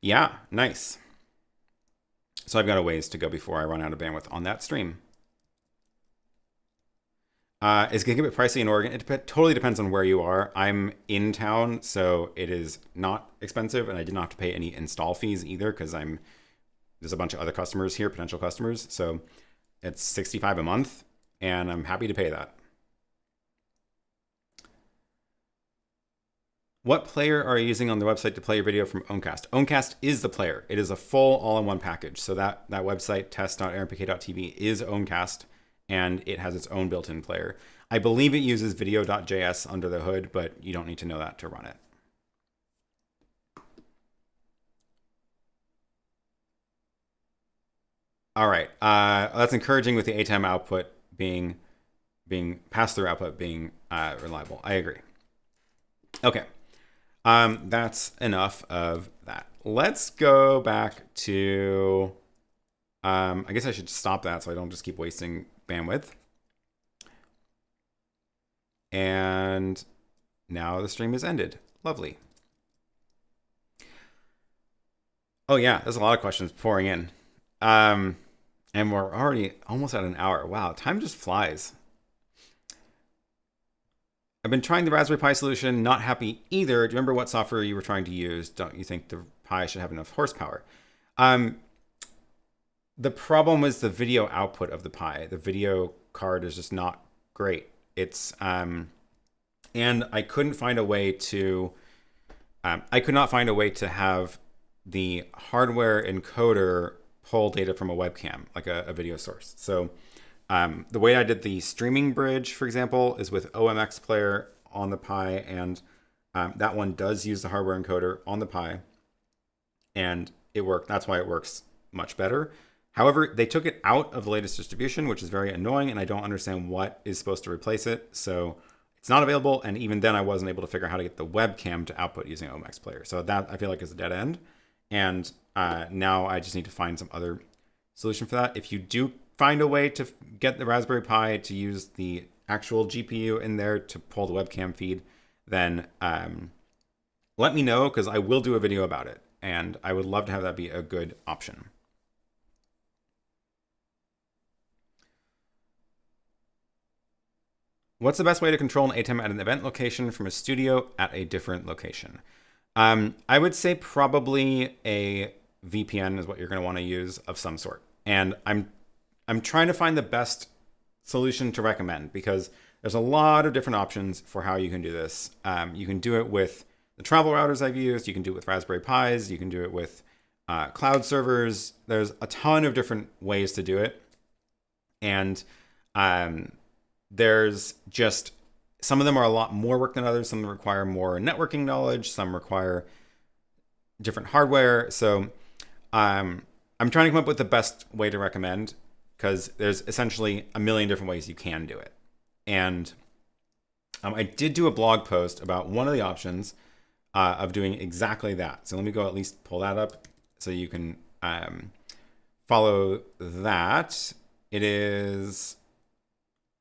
Yeah, nice. So I've got a ways to go before I run out of bandwidth on that stream. Is gigabit pricey in Oregon? It totally depends on where you are. I'm in town, so it is not expensive, and I did not have to pay any install fees either because there's a bunch of other customers here, potential customers. So it's $65 a month, and I'm happy to pay that. What player are you using on the website to play your video from Owncast? Owncast is the player. It is a full all-in-one package. So that website, test.aaronpk.tv, is Owncast, and it has its own built-in player. I believe it uses video.js under the hood, but you don't need to know that to run it. All right. That's encouraging with the ATEM output being pass-through output being reliable. I agree. Okay. That's enough of that. Let's go back to, I guess I should stop that so I don't just keep wasting bandwidth. And now the stream is ended. Lovely. Oh yeah, there's a lot of questions pouring in. And we're already almost at an hour. Wow, time just flies. I've been trying the Raspberry Pi solution, not happy either. Do you remember what software you were trying to use? Don't you think the Pi should have enough horsepower? The problem was the video output of the Pi. The video card is just not great. It's and I couldn't find a way to I could not find a way to have the hardware encoder pull data from a webcam, like a video source. So the way I did the streaming bridge, for example, is with OMX player on the Pi, and that one does use the hardware encoder on the Pi, and it worked. That's why it works much better. However, they took it out of the latest distribution, which is very annoying, and I don't understand what is supposed to replace it. So it's not available, and even then I wasn't able to figure out how to get the webcam to output using OMX player. So that I feel like is a dead end. And now I just need to find some other solution for that. If you do find a way to get the Raspberry Pi to use the actual GPU in there to pull the webcam feed, then let me know, because I will do a video about it. And I would love to have that be a good option. What's the best way to control an ATEM at an event location from a studio at a different location? I would say probably a VPN is what you're going to want to use of some sort. And I'm trying to find the best solution to recommend, because there's a lot of different options for how you can do this. You can do it with the travel routers I've used. You can do it with Raspberry Pis. You can do it with cloud servers. There's a ton of different ways to do it. And there's just, some of them are a lot more work than others. Some require more networking knowledge. Some require different hardware. So I'm trying to come up with the best way to recommend, because there's essentially a million different ways you can do it. And I did do a blog post about one of the options of doing exactly that. So let me go at least pull that up so you can follow that. It is,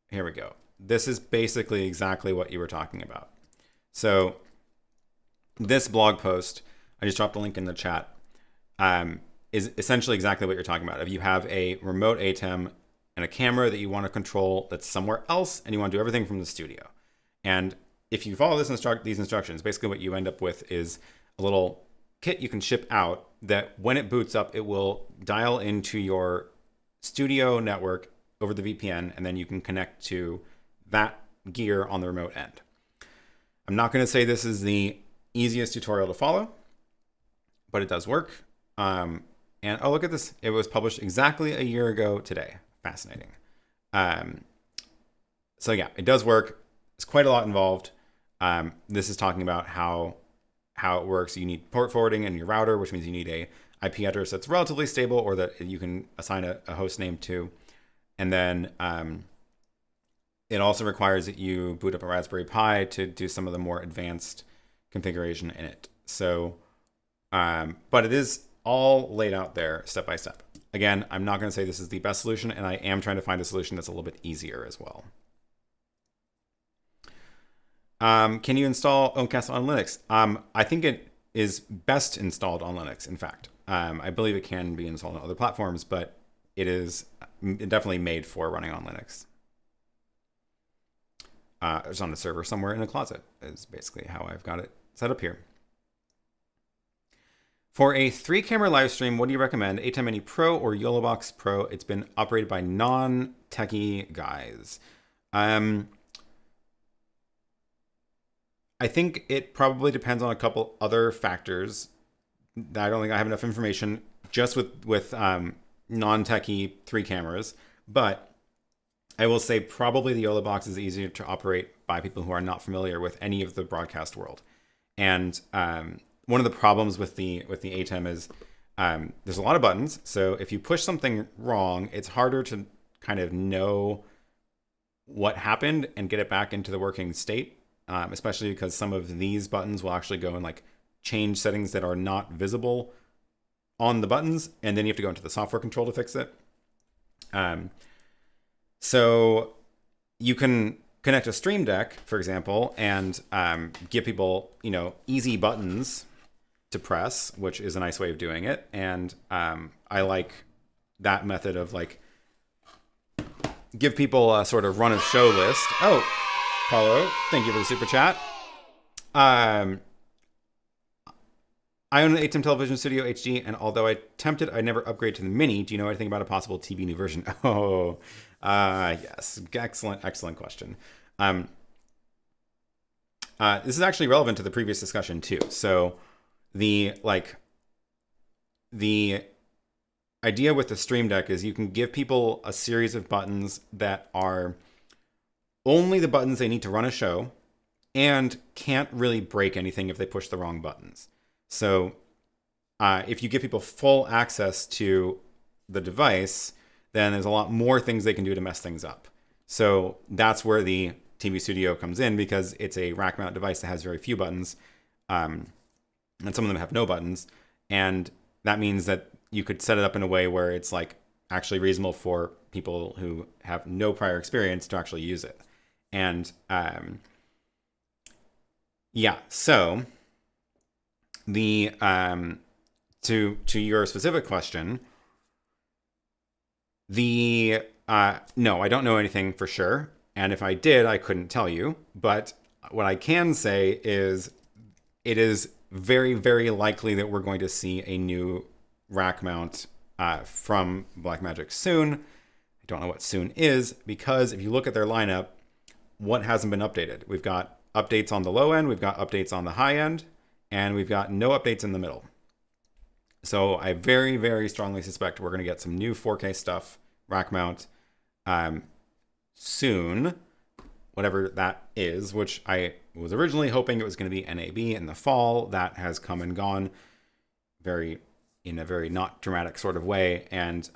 here we go. This is basically exactly what you were talking about. So this blog post, I just dropped a link in the chat, is essentially exactly what you're talking about. If you have a remote ATEM and a camera that you want to control that's somewhere else, and you want to do everything from the studio. And if you follow these instructions, basically what you end up with is a little kit you can ship out that when it boots up, it will dial into your studio network over the VPN, and then you can connect to that gear on the remote end. I'm not going to say this is the easiest tutorial to follow, but it does work. And oh, look at this. It was published exactly a year ago today. Fascinating. So yeah, it does work. It's quite a lot involved. This is talking about how it works. You need port forwarding in your router, which means you need a IP address that's relatively stable, or that you can assign a host name to. And then it also requires that you boot up a Raspberry Pi to do some of the more advanced configuration in it. So, but it is all laid out there step by step. Again, I'm not going to say this is the best solution, and I am trying to find a solution that's a little bit easier as well. Can you install Owncast on Linux? I think it is best installed on Linux, in fact. I believe it can be installed on other platforms, but it is definitely made for running on Linux. It's on a server somewhere in a closet is basically how I've got it set up here. For a 3-camera live stream, what do you recommend? ATEM Mini Pro or YoloBox Pro? It's been operated by non-techie guys. I think it probably depends on a couple other factors. I don't think I have enough information just with non-techie 3 cameras, but I will say probably the YoloBox is easier to operate by people who are not familiar with any of the broadcast world. And one of the problems with the ATEM is there's a lot of buttons. So if you push something wrong, it's harder to kind of know what happened and get it back into the working state, especially because some of these buttons will actually go and like change settings that are not visible on the buttons, and then you have to go into the software control to fix it. So you can connect a Stream Deck, for example, and give people, easy buttons to press, which is a nice way of doing it. And I like that method of like give people a sort of run of show list. Oh, Paulo, thank you for the super chat. I own an ATEM television studio HD, and although I attempted, I never upgraded to the Mini. Do you know anything about a possible TV new version? Oh, yes. Excellent question. This is actually relevant to the previous discussion too. So the idea with the Stream Deck is you can give people a series of buttons that are only the buttons they need to run a show and can't really break anything if they push the wrong buttons. So if you give people full access to the device, then there's a lot more things they can do to mess things up. So that's where the TV Studio comes in, because it's a rack mount device that has very few buttons. And some of them have no buttons. And that means that you could set it up in a way where it's like actually reasonable for people who have no prior experience to actually use it. And yeah, so the to your specific question, no, I don't know anything for sure, and if I did, I couldn't tell you. But what I can say is it is very, very likely that we're going to see a new rack mount from Blackmagic soon. I don't know what soon is, because if you look at their lineup, what hasn't been updated? We've got updates on the low end, we've got updates on the high end, and we've got no updates in the middle. So I very, very strongly suspect we're going to get some new 4K stuff, rack mount, soon, whatever that is, which I was originally hoping it was going to be NAB in the fall. That has come and gone in a very not dramatic sort of way. And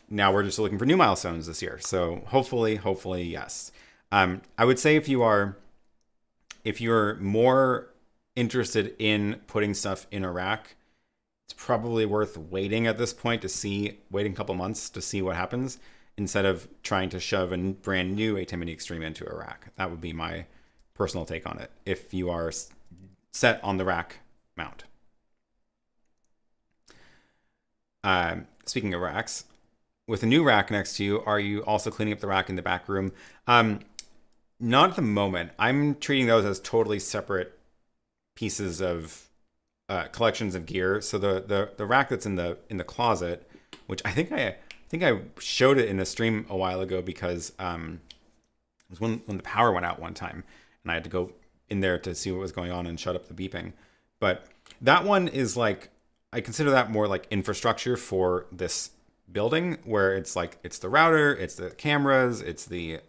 now we're just looking for new milestones this year. So hopefully, yes. I would say if you're more interested in putting stuff in a rack, it's probably worth waiting at this point waiting a couple months to see what happens, instead of trying to shove a brand new ATEM Mini Extreme into a rack. That would be my personal take on it, if you are set on the rack mount. Speaking of racks, with a new rack next to you, are you also cleaning up the rack in the back room? Not at the moment. I'm treating those as totally separate pieces of collections of gear. So the rack that's in the closet, which I think I showed it in a stream a while ago, because it was when the power went out one time and I had to go in there to see what was going on and shut up the beeping. But that one is like, I consider that more like infrastructure for this building, where it's like, it's the router, it's the cameras, it's the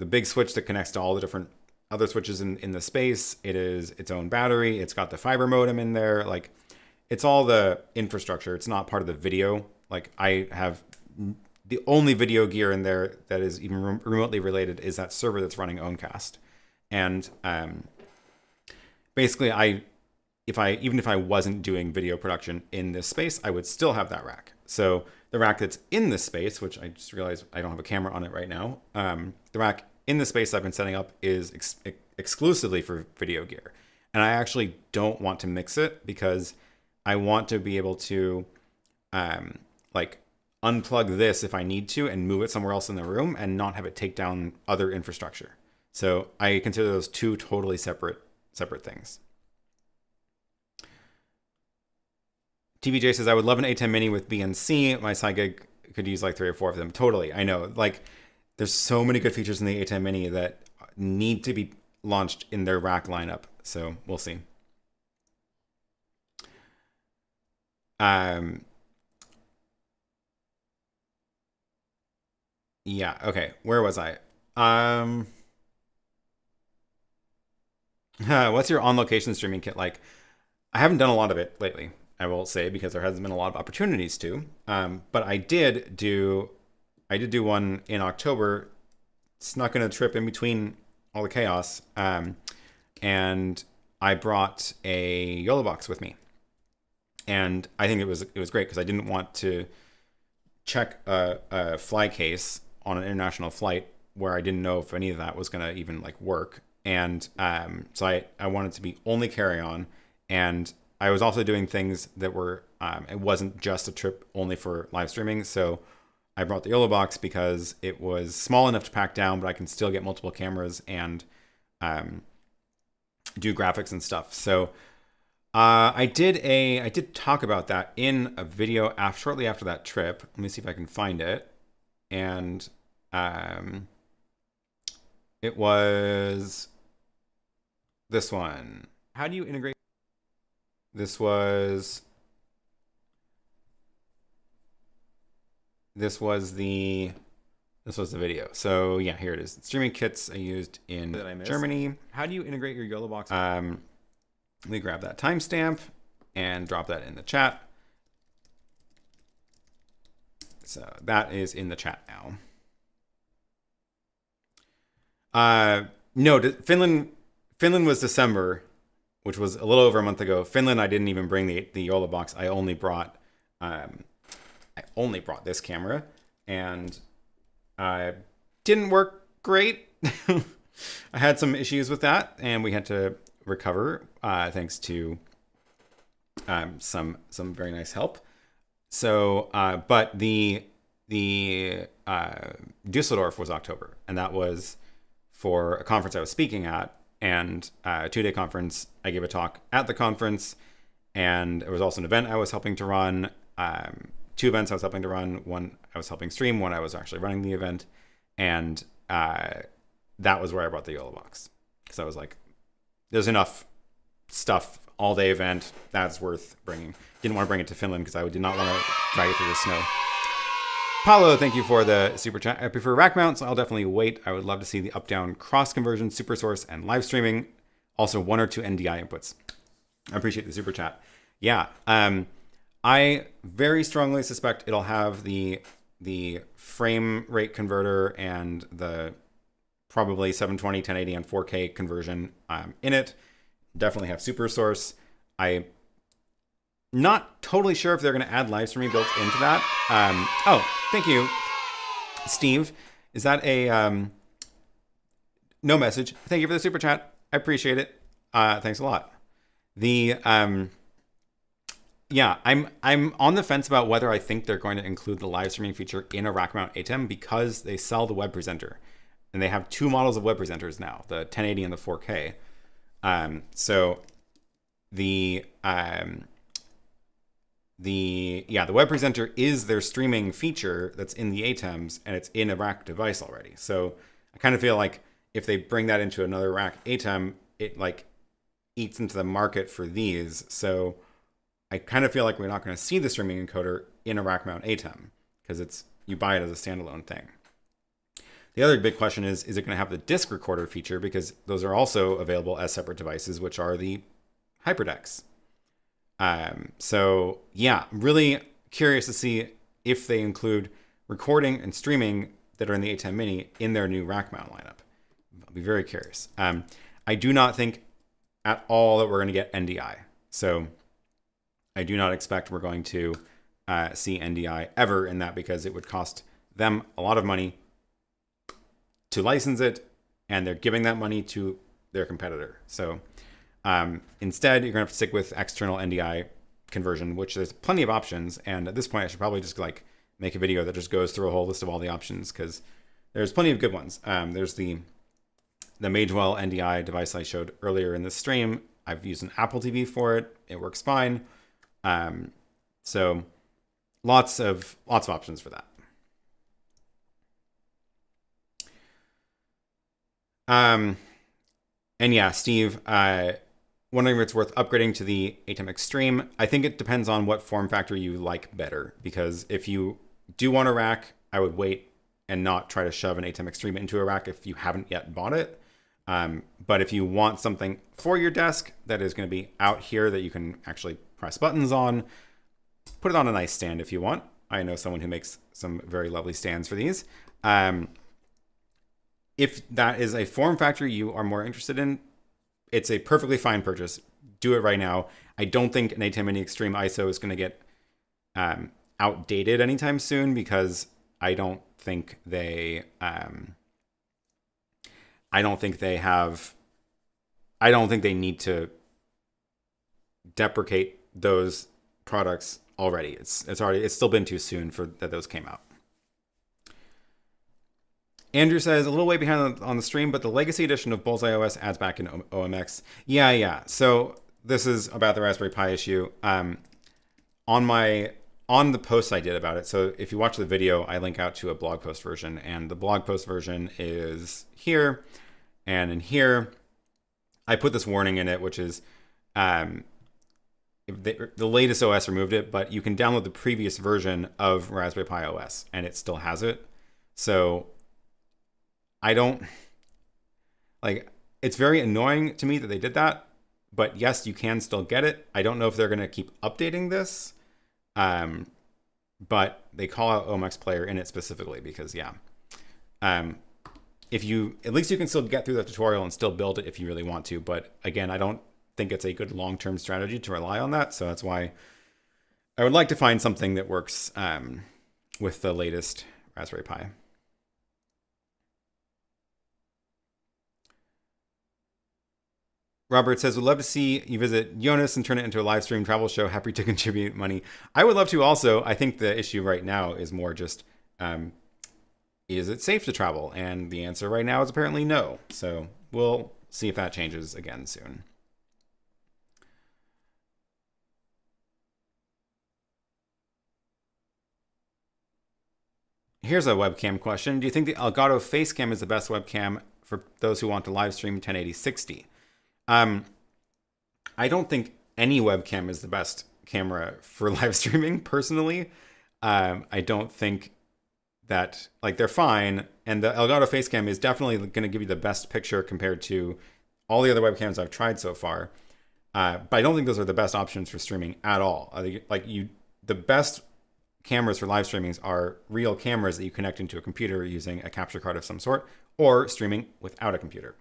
big switch that connects to all the different other switches in the space. It is its own battery. It's got the fiber modem in there. Like, it's all the infrastructure. It's not part of the video. Like, I have the only video gear in there that is even remotely related is that server that's running Owncast. And basically, even if I wasn't doing video production in this space, I would still have that rack. So the rack that's in this space, which I just realized I don't have a camera on it right now, the rack in the space I've been setting up is exclusively for video gear. And I actually don't want to mix it, because I want to be able to like unplug this if I need to and move it somewhere else in the room and not have it take down other infrastructure. So I consider those two totally separate things. TVJ says, I would love an ATEM Mini with BNC. My side gig could use like 3 or 4 of them. Totally. I know. Like, there's so many good features in the ATEM Mini that need to be launched in their rack lineup. So we'll see. Yeah. Okay. Where was I? What's your on-location streaming kit like? I haven't done a lot of it lately, I will say, because there hasn't been a lot of opportunities to. But I did do one in October, snuck in a trip in between all the chaos, and I brought a YoloBox with me, and I think it was great because I didn't want to check a fly case on an international flight where I didn't know if any of that was going to even like work, and so I wanted to be only carry on, and I was also doing things that were it wasn't just a trip only for live streaming, so I brought the YoloBox because it was small enough to pack down, but I can still get multiple cameras and do graphics and stuff. So I did talk about that in a video shortly after that trip. Let me see if I can find it. And it was this one. How do you integrate? This was the video. So yeah, here it is. Streaming kits I used in Germany. How do you integrate your YoloBox? Let me grab that timestamp and drop that in the chat. So that is in the chat now. No, Finland was December, which was a little over a month ago. Finland, I didn't even bring the YoloBox. I only brought this camera, and didn't work great. I had some issues with that, and we had to recover thanks to some very nice help. So, but the Düsseldorf was October, and that was for a conference I was speaking at, and a 2-day conference. I gave a talk at the conference, and it was also an event I was helping to run. 2 events I was helping to run. One I was helping stream, one I was actually running the event. And that was where I brought the YoloBox. Because I was like, there's enough stuff, all-day event, that's worth bringing. Didn't want to bring it to Finland because I did not want to drag it through the snow. Paulo, thank you for the super chat. I prefer rack mounts, so I'll definitely wait. I would love to see the up-down cross-conversion, super source, and live streaming. Also 1 or 2 NDI inputs. I appreciate the super chat. Yeah, I very strongly suspect it'll have the frame rate converter and the probably 720, 1080, and 4K conversion in it. Definitely have super source. I'm not totally sure if they're going to add live streaming built into that. Oh, thank you, Steve. Is that a no message? Thank you for the super chat. I appreciate it. Thanks a lot. Yeah, I'm on the fence about whether I think they're going to include the live streaming feature in a rack mount ATEM because they sell the web presenter, and they have 2 models of web presenters now, the 1080 and the 4K. So the web presenter is their streaming feature that's in the ATEMs, and it's in a rack device already. So I kind of feel like if they bring that into another rack ATEM, it like eats into the market for these. So I kind of feel like we're not going to see the streaming encoder in a rack mount ATEM because you buy it as a standalone thing. The other big question is it going to have the disc recorder feature, because those are also available as separate devices, which are the HyperDecks. So yeah, really curious to see if they include recording and streaming that are in the ATEM Mini in their new rack mount lineup. I'll be very curious. I do not think at all that we're going to get NDI. So I do not expect we're going to see NDI ever in that, because it would cost them a lot of money to license it, and they're giving that money to their competitor. So instead, you're going to have to stick with external NDI conversion, which there's plenty of options. And at this point, I should probably just like make a video that just goes through a whole list of all the options, because there's plenty of good ones. There's the Magewell NDI device I showed earlier in this stream. I've used an Apple TV for it. It works fine. So lots of options for that. And yeah, Steve, wondering if it's worth upgrading to the ATEM Extreme. I think it depends on what form factor you like better, because if you do want a rack, I would wait and not try to shove an ATEM Extreme into a rack if you haven't yet bought it. But if you want something for your desk that is going to be out here that you can actually press buttons on, put it on a nice stand if you want. I know someone who makes some very lovely stands for these. If that is a form factor you are more interested in, it's a perfectly fine purchase. Do it right now. I don't think an ATEM Mini Extreme ISO is going to get outdated anytime soon, because I don't think they need to deprecate those products already. It's still been too soon for that those came out. Andrew says, a little way behind on the stream, but the legacy edition of Bullseye OS adds back in OMX. Yeah. So this is about the Raspberry Pi issue. On the post I did about it. So if you watch the video, I link out to a blog post version, and the blog post version is here. And in here, I put this warning in it, which is the latest OS removed it, but you can download the previous version of Raspberry Pi OS, and it still has it. So it's very annoying to me that they did that, but yes, you can still get it. I don't know if they're going to keep updating this, but they call out OMX Player in it specifically because, at least you can still get through the tutorial and still build it if you really want to. But again, I don't think it's a good long-term strategy to rely on that. So that's why I would like to find something that works with the latest Raspberry Pi. Robert says, would love to see you visit Jonas and turn it into a live stream travel show. Happy to contribute money. I would love to also. I think the issue right now is more just, is it safe to travel? And the answer right now is apparently no. So we'll see if that changes again soon. Here's a webcam question. Do you think the Elgato FaceCam is the best webcam for those who want to live stream 1080-60? I don't think any webcam is the best camera for live streaming, personally. I don't think that, they're fine. And the Elgato FaceCam is definitely going to give you the best picture compared to all the other webcams I've tried so far. But I don't think those are the best options for streaming at all. The best cameras for live streamings are real cameras that you connect into a computer using a capture card of some sort, or streaming without a computer.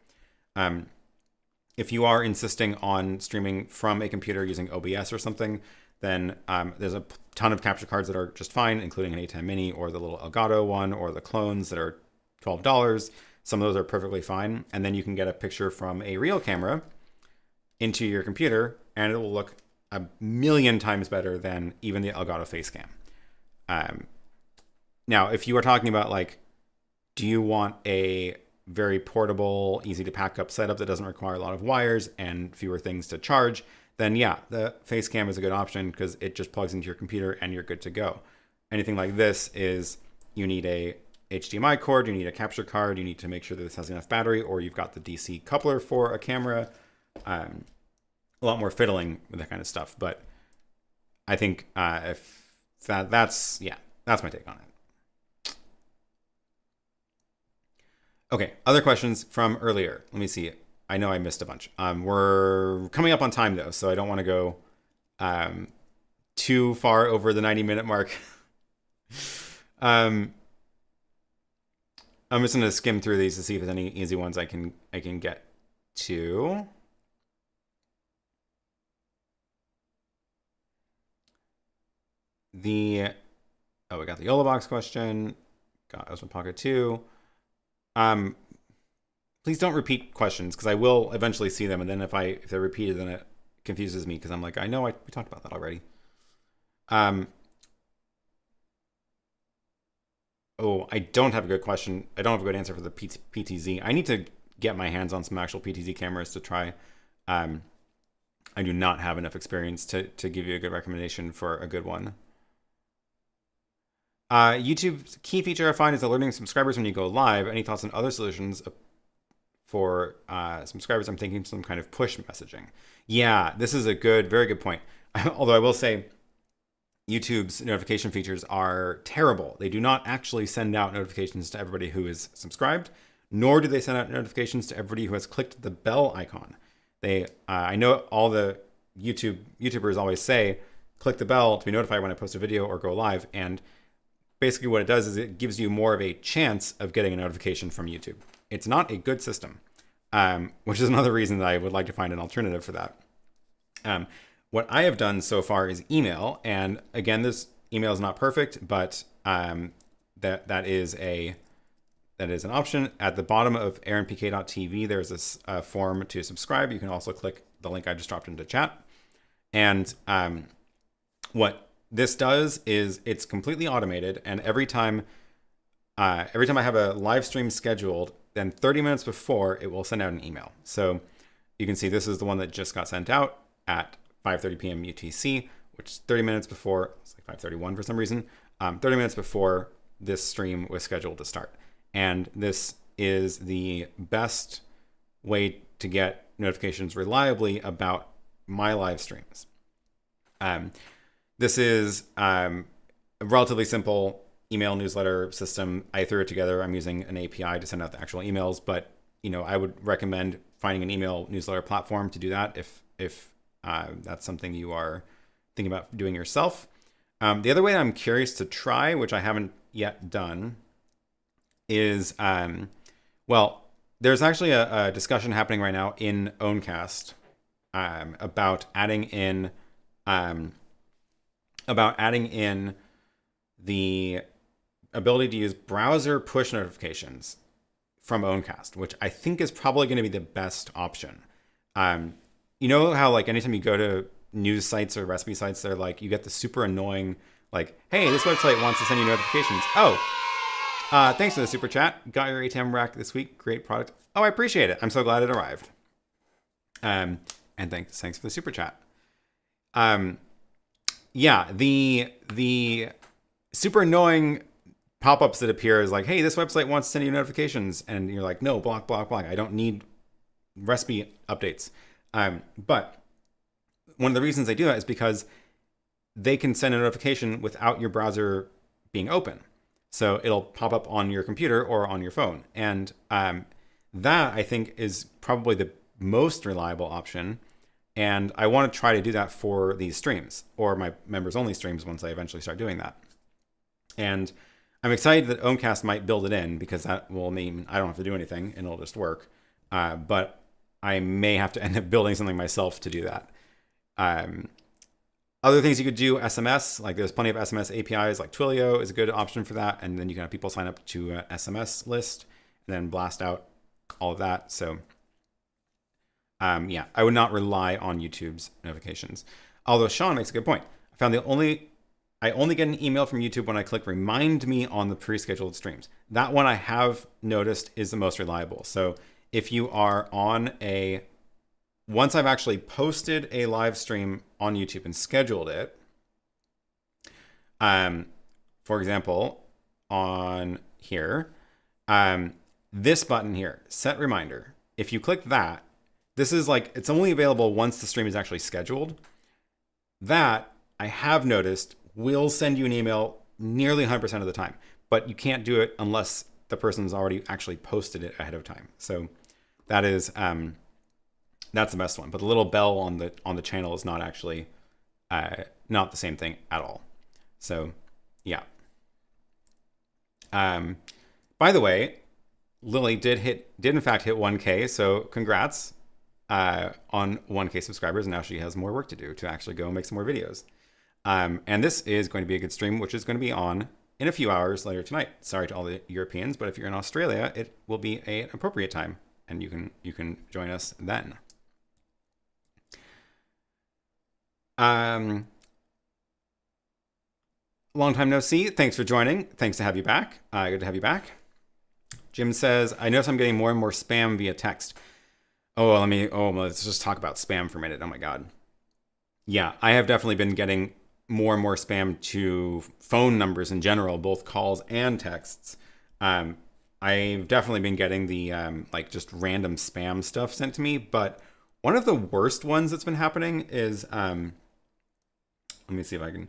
If you are insisting on streaming from a computer using OBS or something, then there's a ton of capture cards that are just fine, including an ATEM Mini or the little Elgato one or the clones that are $12. Some of those are perfectly fine. And then you can get a picture from a real camera into your computer, and it will look a million times better than even the Elgato FaceCam. Now, if you are talking about do you want a very portable, easy to pack up setup that doesn't require a lot of wires and fewer things to charge, then yeah, the FaceCam is a good option because it just plugs into your computer and you're good to go. Anything like this is, you need a HDMI cord, you need a capture card, you need to make sure that this has enough battery, or you've got the DC coupler for a camera. A lot more fiddling with that kind of stuff. But I think if that's my take on it. Okay, other questions from earlier. Let me see. I know I missed a bunch. We're coming up on time though, so I don't want to go too far over the 90-minute mark. I'm just gonna skim through these to see if there's any easy ones I can get to. We got the YoloBox question. Got Osmo Pocket 2. Please don't repeat questions because I will eventually see them, and then if they're repeated, then it confuses me because I'm like, I know we talked about that already. I don't have a good question. I don't have a good answer for the PTZ. I need to get my hands on some actual PTZ cameras to try. I do not have enough experience to give you a good recommendation for a good one. YouTube's key feature I find is alerting subscribers when you go live. Any thoughts on other solutions for subscribers? I'm thinking some kind of push messaging. Yeah, this is a very good point. Although I will say YouTube's notification features are terrible. They do not actually send out notifications to everybody who is subscribed, nor do they send out notifications to everybody who has clicked the bell icon. I know all the YouTubers always say, click the bell to be notified when I post a video or go live. And basically what it does is it gives you more of a chance of getting a notification from YouTube. It's not a good system, which is another reason that I would like to find an alternative for that. What I have done so far is email. And again, this email is not perfect, but that is an option. At the bottom of aaronpk.tv, there's a form to subscribe. You can also click the link I just dropped into chat. And what this does is it's completely automated. And every time I have a live stream scheduled, then 30 minutes before, it will send out an email. So you can see this is the one that just got sent out at 5:30 p.m. UTC, which is 30 minutes before, it's like 5:31 for some reason, 30 minutes before this stream was scheduled to start. And this is the best way to get notifications reliably about my live streams. This is a relatively simple email newsletter system. I threw it together. I'm using an API to send out the actual emails, but I would recommend finding an email newsletter platform to do that if that's something you are thinking about doing yourself. The other way I'm curious to try, which I haven't yet done, is, well, there's actually a discussion happening right now in Owncast about adding in the ability to use browser push notifications from Owncast, which I think is probably going to be the best option. You know how like anytime you go to news sites or recipe sites, they're like, you get the super annoying, like, hey, this website wants to send you notifications. Oh, thanks for the super chat. Got your ATEM rack this week. Great product. Oh, I appreciate it. I'm so glad it arrived. And thanks for the super chat. Yeah, the super annoying pop-ups that appear is like, hey, this website wants to send you notifications. And you're like, no, block. I don't need recipe updates. But one of the reasons they do that is because they can send a notification without your browser being open. So it'll pop up on your computer or on your phone. And that, I think, is probably the most reliable option. And I want to try to do that for these streams, or my members-only streams once I eventually start doing that. And I'm excited that Owncast might build it in, because that will mean I don't have to do anything and it'll just work. But I may have to end up building something myself to do that. Other things you could do, SMS, like there's plenty of SMS APIs, like Twilio is a good option for that. And then you can have people sign up to an SMS list and then blast out all of that. So yeah, I would not rely on YouTube's notifications. Although Sean makes a good point. I found I only get an email from YouTube when I click remind me on the pre-scheduled streams. That one I have noticed is the most reliable. So if you are on once I've actually posted a live stream on YouTube and scheduled it, for example, on here, this button here, set reminder. If you click that, this is like, it's only available once the stream is actually scheduled. That I have noticed will send you an email nearly 100% of the time, but you can't do it unless the person's already actually posted it ahead of time. So that is, that's the best one. But the little bell on the channel is not actually not the same thing at all. So yeah. By the way, Lily did in fact hit 1K. So congrats on 1K subscribers. And now she has more work to do to actually go and make some more videos. And this is going to be a good stream, which is going to be on in a few hours later tonight. Sorry to all the Europeans, but if you're in Australia, it will be an appropriate time, and you can join us then. Long time no see. Thanks for joining. Thanks to have you back. Good to have you back. Jim says, I notice I'm getting more and more spam via text. Let's just talk about spam for a minute. Oh my God. Yeah, I have definitely been getting more and more spam to phone numbers in general, both calls and texts. I've definitely been getting the like just random spam stuff sent to me, but one of the worst ones that's been happening is, let me see if I can,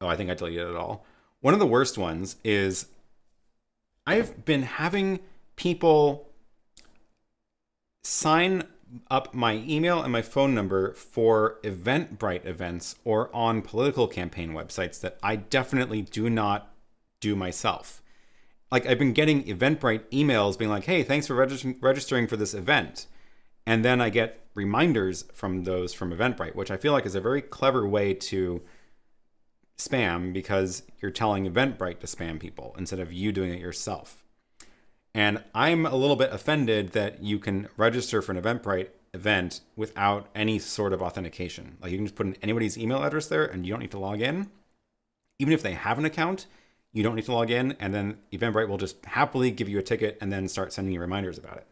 I think I deleted it all. One of the worst ones is I've been having people sign up my email and my phone number for Eventbrite events or on political campaign websites that I definitely do not do myself. Like, I've been getting Eventbrite emails being like, hey, thanks for registering for this event. And then I get reminders from those from Eventbrite, which I feel like is a very clever way to spam, because you're telling Eventbrite to spam people instead of you doing it yourself. And I'm a little bit offended that you can register for an Eventbrite event without any sort of authentication. Like, you can just put in anybody's email address there and you don't need to log in. Even if they have an account, you don't need to log in, and then Eventbrite will just happily give you a ticket and then start sending you reminders about it.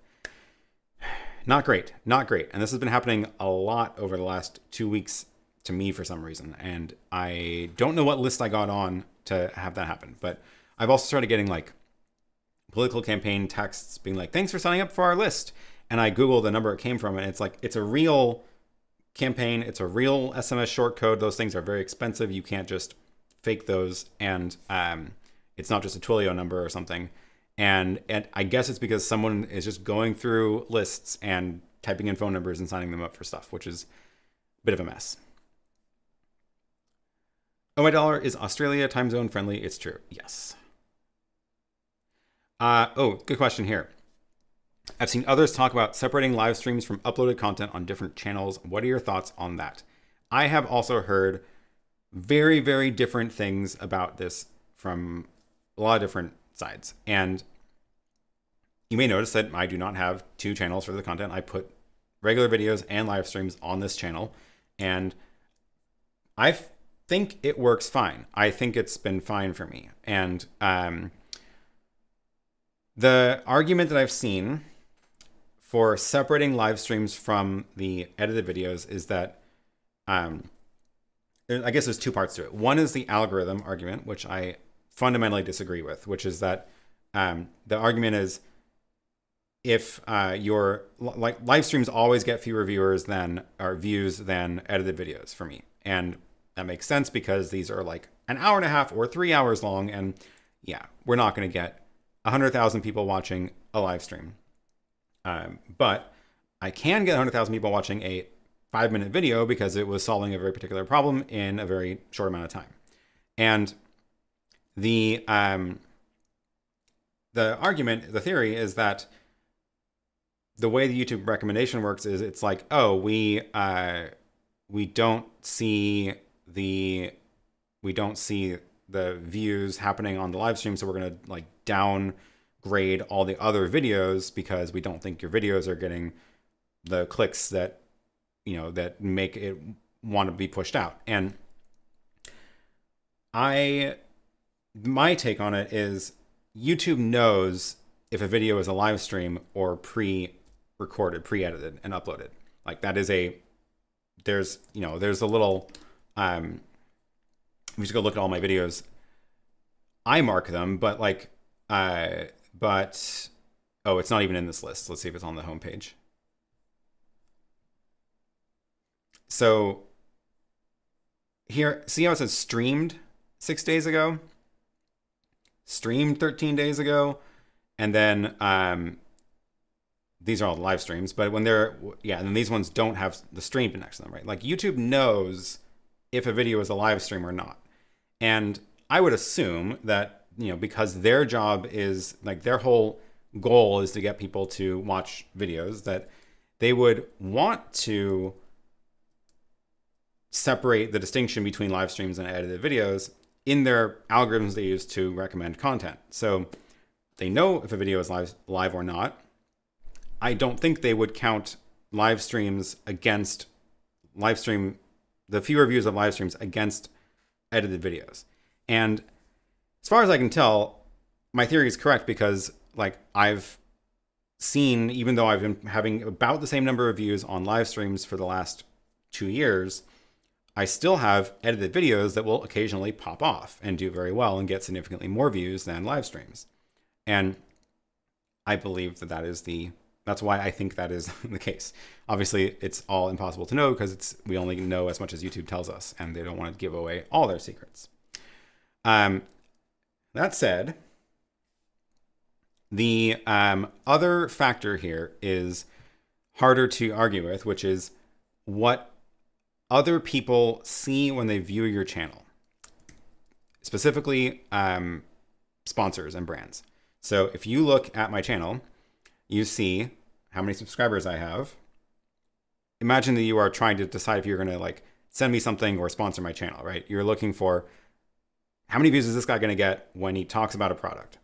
Not great, not great. And this has been happening a lot over the last 2 weeks to me for some reason. And I don't know what list I got on to have that happen, but I've also started getting like political campaign texts being like, thanks for signing up for our list. And I Google the number it came from, and it's like, it's a real campaign. It's a real SMS short code. Those things are very expensive. You can't just fake those. And it's not just a Twilio number or something. And I guess it's because someone is just going through lists and typing in phone numbers and signing them up for stuff, which is a bit of a mess. Oh, my dollar, is Australia time zone friendly? It's true. Yes. Oh, good question here. I've seen others talk about separating live streams from uploaded content on different channels. What are your thoughts on that? I have also heard very, very different things about this from a lot of different sides. And you may notice that I do not have two channels for the content. I put regular videos and live streams on this channel, and I think it works fine. I think it's been fine for me. And the argument that I've seen for separating live streams from the edited videos is that I guess there's two parts to it. One is the algorithm argument, which I fundamentally disagree with, which is that the argument is, if your live streams always get fewer viewers than or views than edited videos for me. And that makes sense because these are like an hour and a half or 3 hours long. And yeah, we're not going to get 100,000 people watching a live stream. But I can get 100,000 people watching a 5-minute video because it was solving a very particular problem in a very short amount of time. And the argument, the theory is that the way the YouTube recommendation works is it's like, oh, we don't see the views happening on the live stream, so we're gonna like downgrade all the other videos because we don't think your videos are getting the clicks that that make it want to be pushed out. And my take on it is YouTube knows if a video is a live stream or pre-recorded, pre-edited and uploaded. Like, that is there's a little, if you just go look at all my videos, I mark them, but like, oh, it's not even in this list. Let's see if it's on the homepage. So here, see how it says streamed 6 days ago? Streamed 13 days ago. And then these are all the live streams, but when they're, and then these ones don't have the stream next to them, right? Like, YouTube knows if a video is a live stream or not. And I would assume that, because their job is, like, their whole goal is to get people to watch videos, that they would want to separate the distinction between live streams and edited videos in their algorithms they use to recommend content. So they know if a video is live or not. I don't think they would count live streams against the fewer views of live streams against edited videos. And as far as I can tell, my theory is correct, because like, I've seen, even though I've been having about the same number of views on live streams for the last 2 years, I still have edited videos that will occasionally pop off and do very well and get significantly more views than live streams. And I believe that's why I think that is the case. Obviously, it's all impossible to know because we only know as much as YouTube tells us, and they don't want to give away all their secrets. That said, the other factor here is harder to argue with, which is what other people see when they view your channel. Specifically, sponsors and brands. So if you look at my channel, you see how many subscribers I have. Imagine that you are trying to decide if you're going to like send me something or sponsor my channel, right? You're looking for how many views is this guy going to get when he talks about a product.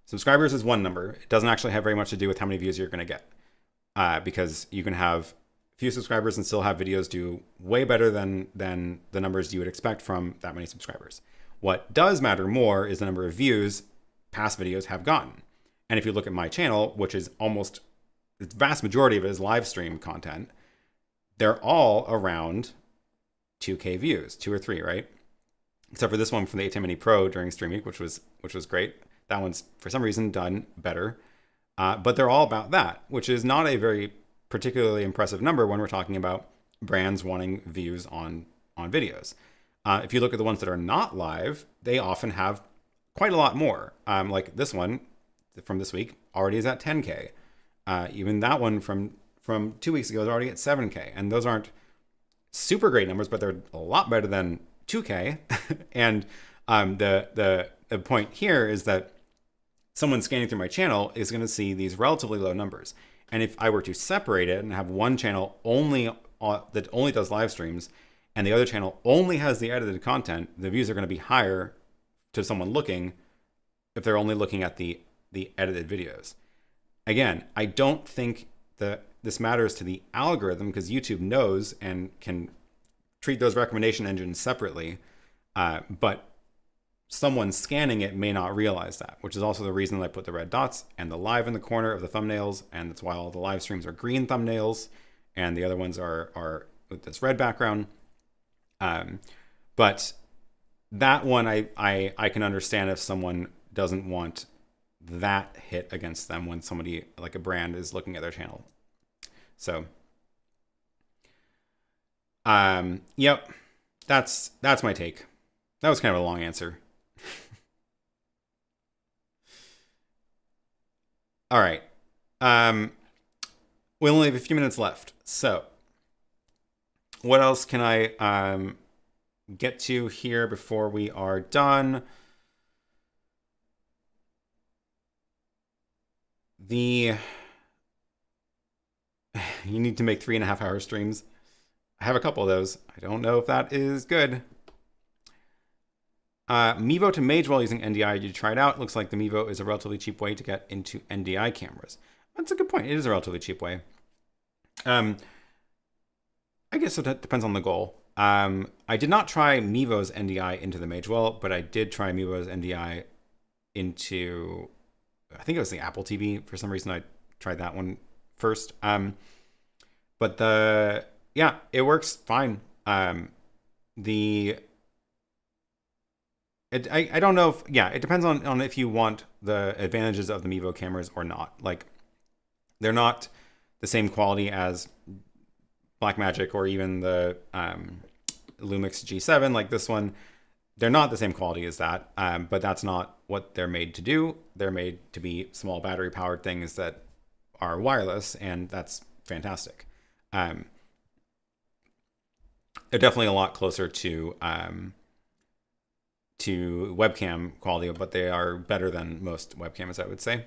Subscribers is one number. It doesn't actually have very much to do with how many views you're going to get, because you can have few subscribers and still have videos do way better than the numbers you would expect from that many subscribers. What does matter more is the number of views past videos have gotten. And if you look at my channel, which is almost the vast majority of it is live stream content, they're all around 2K views, 2 or 3, right? Except for this one from the ATEM Mini Pro during Stream Week, which was great. That one's for some reason done better, but they're all about that, which is not a very particularly impressive number when we're talking about brands wanting views on videos. If you look at the ones that are not live, they often have quite a lot more. Like this one from this week already is at 10K. Even that one from 2 weeks ago is already at 7K. And those aren't super great numbers, but they're a lot better than 2K. And the point here is that someone scanning through my channel is going to see these relatively low numbers. And if I were to separate it and have one channel that only does live streams and the other channel only has the edited content, the views are going to be higher to someone looking if they're only looking at the edited videos. Again, I don't think that this matters to the algorithm because YouTube knows and can treat those recommendation engines separately, but someone scanning it may not realize that, which is also the reason that I put the red dots and the live in the corner of the thumbnails, and that's why all the live streams are green thumbnails and the other ones are with this red background. But that one I can understand if someone doesn't want that hit against them when somebody like a brand is looking at their channel. So yep, that's my take. That was kind of a long answer. All right. We only have a few minutes left. So what else can I get to here before we are done? You need to make 3.5-hour streams. I have a couple of those. I don't know if that is good. Mevo to Magewell using NDI. Did you try it out? Looks like the Mevo is a relatively cheap way to get into NDI cameras. That's a good point. It is a relatively cheap way. I guess it depends on the goal. I did not try Mevo's NDI into the Magewell, but I did try Mevo's NDI into, I think it was the Apple TV. For some reason, I tried that one first. But yeah, it works fine. I don't know if, yeah, it depends on if you want the advantages of the Mevo cameras or not. Like, they're not the same quality as Blackmagic or even the Lumix G7, like this one. They're not the same quality as that, but that's not what they're made to do. They're made to be small battery-powered things that are wireless, and that's fantastic. They're definitely a lot closer to webcam quality, but they are better than most webcams, I would say.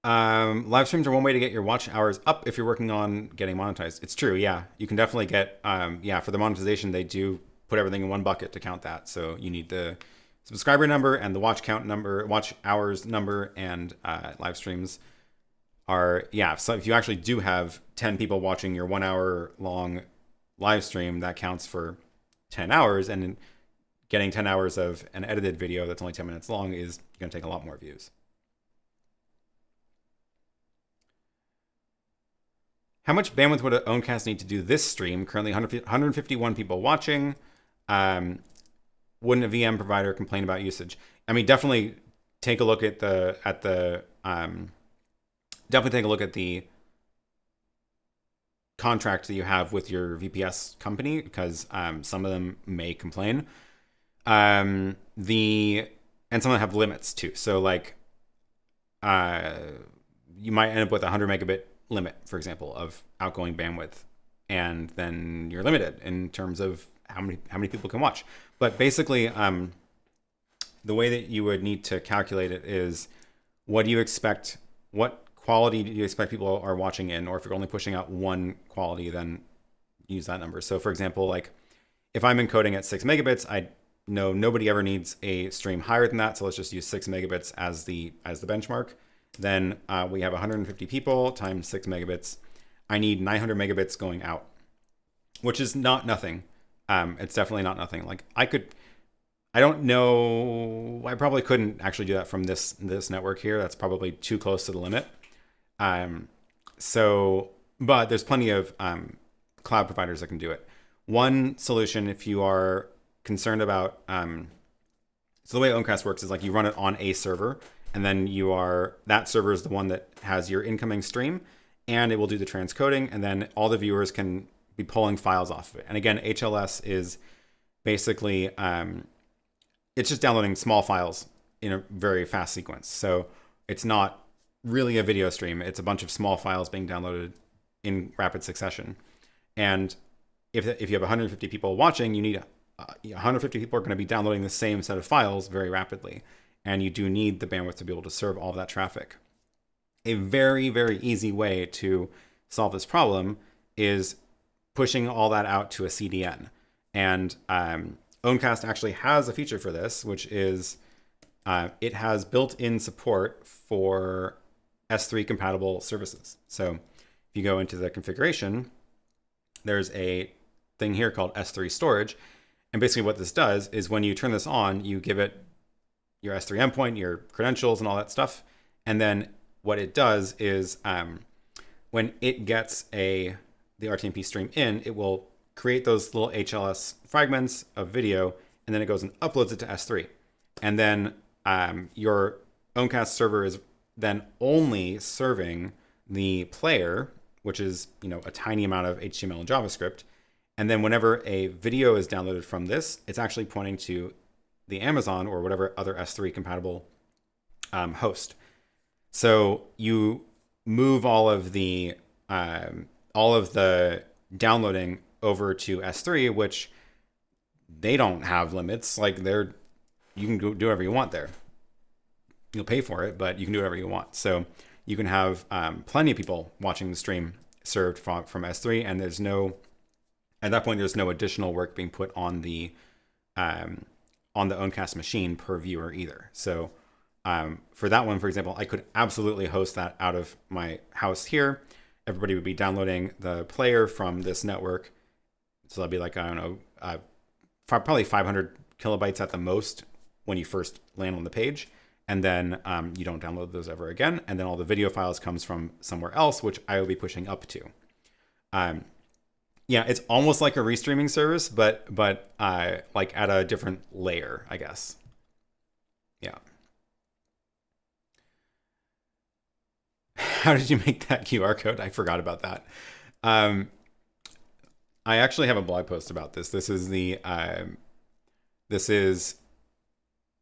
Live streams are one way to get your watch hours up if you're working on getting monetized. It's true, yeah. You can definitely get, yeah, for the monetization, they do put everything in one bucket to count that. So you need the subscriber number and the watch count number, watch hours number, and live streams are, yeah. So if you actually do have 10 people watching your 1 hour long live stream, that counts for 10 hours, and getting 10 hours of an edited video that's only 10 minutes long is going to take a lot more views. How much bandwidth would Owncast need to do this stream? Currently 151 people watching. Wouldn't a VM provider complain about usage? I mean, definitely take a look at the contract that you have with your VPS company, because some of them may complain. And some of them have limits too. So like you might end up with a 100 megabit limit, for example, of outgoing bandwidth, and then you're limited in terms of how many people can watch. But basically, the way that you would need to calculate it is, what do you expect? What quality do you expect people are watching in? Or if you're only pushing out one quality, then use that number. So for example, like if I'm encoding at 6 megabits, I know nobody ever needs a stream higher than that. So let's just use 6 megabits as the benchmark. Then we have 150 people times 6 megabits. I need 900 megabits going out, which is not nothing. It's definitely not nothing. Like I don't know, I probably couldn't actually do that from this network here. That's probably too close to the limit. But there's plenty of cloud providers that can do it. One solution, if you are concerned about, so the way Owncast works is like you run it on a server, and then that server is the one that has your incoming stream, and it will do the transcoding, and then all the viewers can be pulling files off of it. And again, HLS is basically, it's just downloading small files in a very fast sequence. So it's not really a video stream. It's a bunch of small files being downloaded in rapid succession. And if you have 150 people watching, you need 150 people are going to be downloading the same set of files very rapidly. And you do need the bandwidth to be able to serve all of that traffic. A very, very easy way to solve this problem is pushing all that out to a CDN. And Owncast actually has a feature for this, which is it has built-in support for S3 compatible services. So if you go into the configuration, there's a thing here called S3 storage. And basically what this does is when you turn this on, you give it your S3 endpoint, your credentials and all that stuff. And then what it does is when it gets the RTMP stream in, it will create those little HLS fragments of video, and then it goes and uploads it to S3. And then your Owncast server is then only serving the player, which is a tiny amount of HTML and JavaScript. And then whenever a video is downloaded from this, it's actually pointing to the Amazon or whatever other S3 compatible host. So you move all of the downloading over to S3, which they don't have limits. Like you can do whatever you want there. You'll pay for it, but you can do whatever you want. So you can have plenty of people watching the stream served from S3, and at that point there's no additional work being put on the Owncast machine per viewer either. So for that one, for example, I could absolutely host that out of my house here. Everybody would be downloading the player from this network. So that'd be like, I don't know, probably 500 kilobytes at the most when you first land on the page. And then you don't download those ever again. And then all the video files comes from somewhere else, which I will be pushing up to. Yeah, it's almost like a restreaming service, but like at a different layer, I guess. Yeah. How did you make that QR code? I forgot about that. I actually have a blog post about this. This is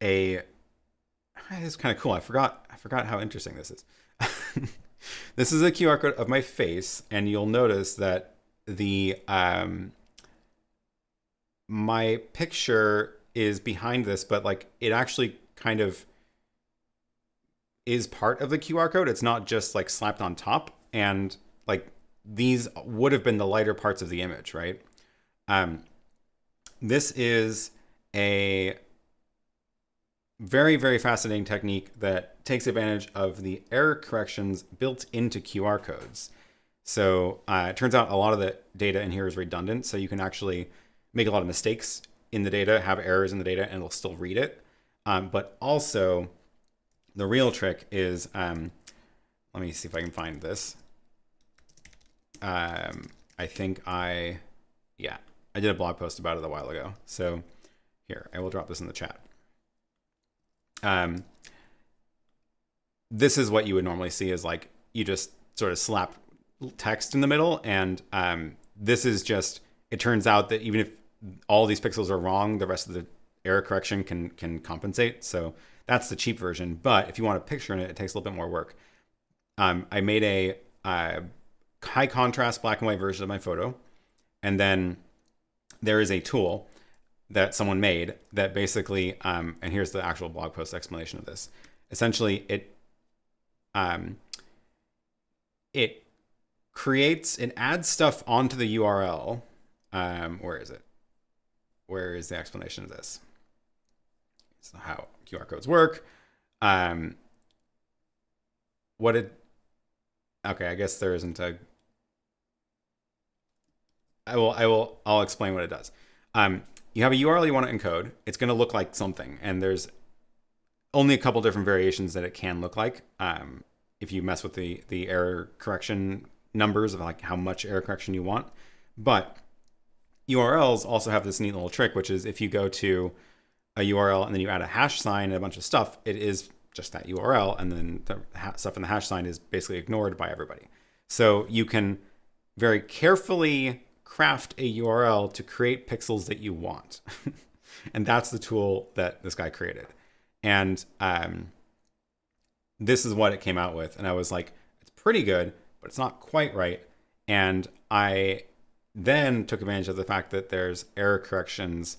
it's kind of cool. I forgot how interesting this is. This is a QR code of my face, and you'll notice that my picture is behind this, but like it actually kind of is part of the QR code. It's not just like slapped on top, and like these would have been the lighter parts of the image, right? This is a very, very fascinating technique that takes advantage of the error corrections built into QR codes. So it turns out a lot of the data in here is redundant, so you can actually make a lot of mistakes in the data, have errors in the data, and it'll still read it. But also, the real trick is, let me see if I can find this. I did a blog post about it a while ago. So here, I will drop this in the chat. This is what you would normally see, is like you just sort of slap text in the middle, and this is just, it turns out that even if all these pixels are wrong, the rest of the error correction can compensate. So That's the cheap version. But if you want a picture in it, it takes a little bit more work. I made a high contrast black and white version of my photo. And then there is a tool that someone made that basically, and here's the actual blog post explanation of this. Essentially, it adds stuff onto the URL. Where is it? Where is the explanation of this? It's how QR codes work. Okay, I guess there isn't a. I'll explain what it does. You have a URL you want to encode. It's going to look like something, and there's only a couple different variations that it can look like. If you mess with the error correction numbers of like how much error correction you want. But URLs also have this neat little trick, which is if you go to a URL and then you add a hash sign and a bunch of stuff, it is just that URL, and then the stuff in the hash sign is basically ignored by everybody. So you can very carefully craft a URL to create pixels that you want. And that's the tool that this guy created. And this is what it came out with. And I was like, it's pretty good, but it's not quite right. And I then took advantage of the fact that there's error corrections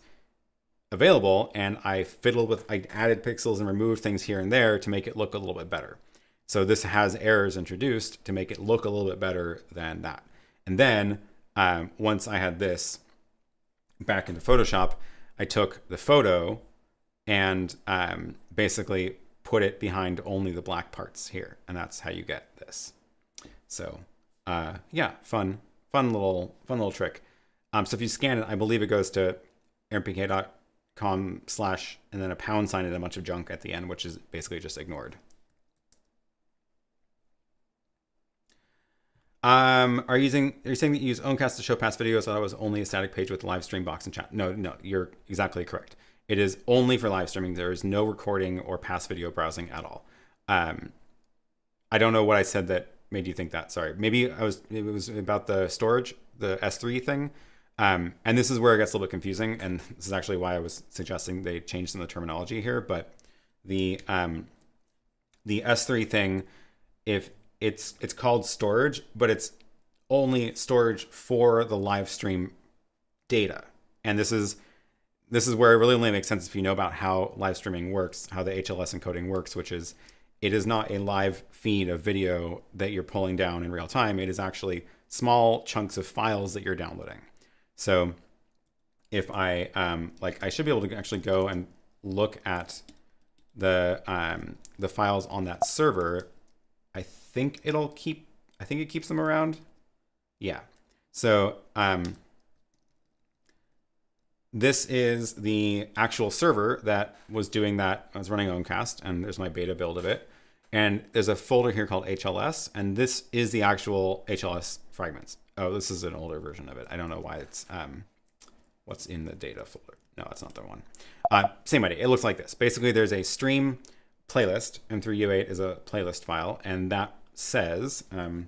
available, and I added pixels and removed things here and there to make it look a little bit better. So this has errors introduced to make it look a little bit better than that. And then once I had this back into Photoshop, I took the photo and basically put it behind only the black parts here. And that's how you get this. So yeah, fun little trick. So if you scan it, I believe it goes to aaronpk.com/ and then a pound sign and a bunch of junk at the end, which is basically just ignored. Are you saying that you use Owncast to show past videos? I thought it was only a static page with live stream box and chat. No, you're exactly correct. It is only for live streaming. There is no recording or past video browsing at all. I don't know what I said that made you think that. Sorry. Maybe it was about the storage, the S3 thing. And this is where it gets a little bit confusing. And this is actually why I was suggesting they change some of the terminology here. But the S3 thing, if it's called storage, but it's only storage for the live stream data. And this is where it really only makes sense if you know about how live streaming works, how the HLS encoding works, which is it is not a live feed of video that you're pulling down in real time. It is actually small chunks of files that you're downloading. So if I I should be able to actually go and look at the files on that server. I think it keeps them around. Yeah. So this is the actual server that was doing that. I was running Owncast, and there's my beta build of it. And there's a folder here called HLS, and this is the actual HLS fragments. Oh, this is an older version of it. I don't know why it's what's in the data folder. No, it's not the one. Same idea. It looks like this. Basically, there's a stream playlist. M3U8 is a playlist file, and that says, there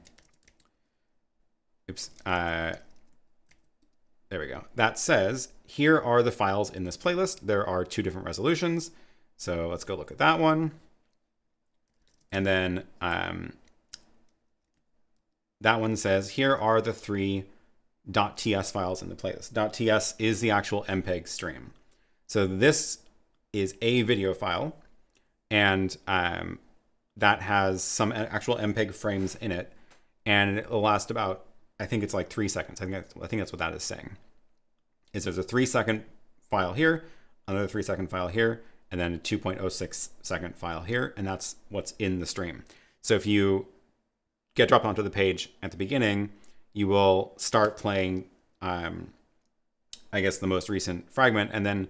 we go. That says, here are the files in this playlist. There are 2 different resolutions. So let's go look at that one. And then that one says, here are the 3 .ts files in the playlist. .ts is the actual MPEG stream. So this is a video file, and that has some actual MPEG frames in it, and it will last about, I think it's like 3 seconds. I think that's what that is saying. Is there's a 3-second file here, another 3-second file here, and then a 2.06-second file here, and that's what's in the stream. So if you get dropped onto the page at the beginning, you will start playing, I guess, the most recent fragment, and then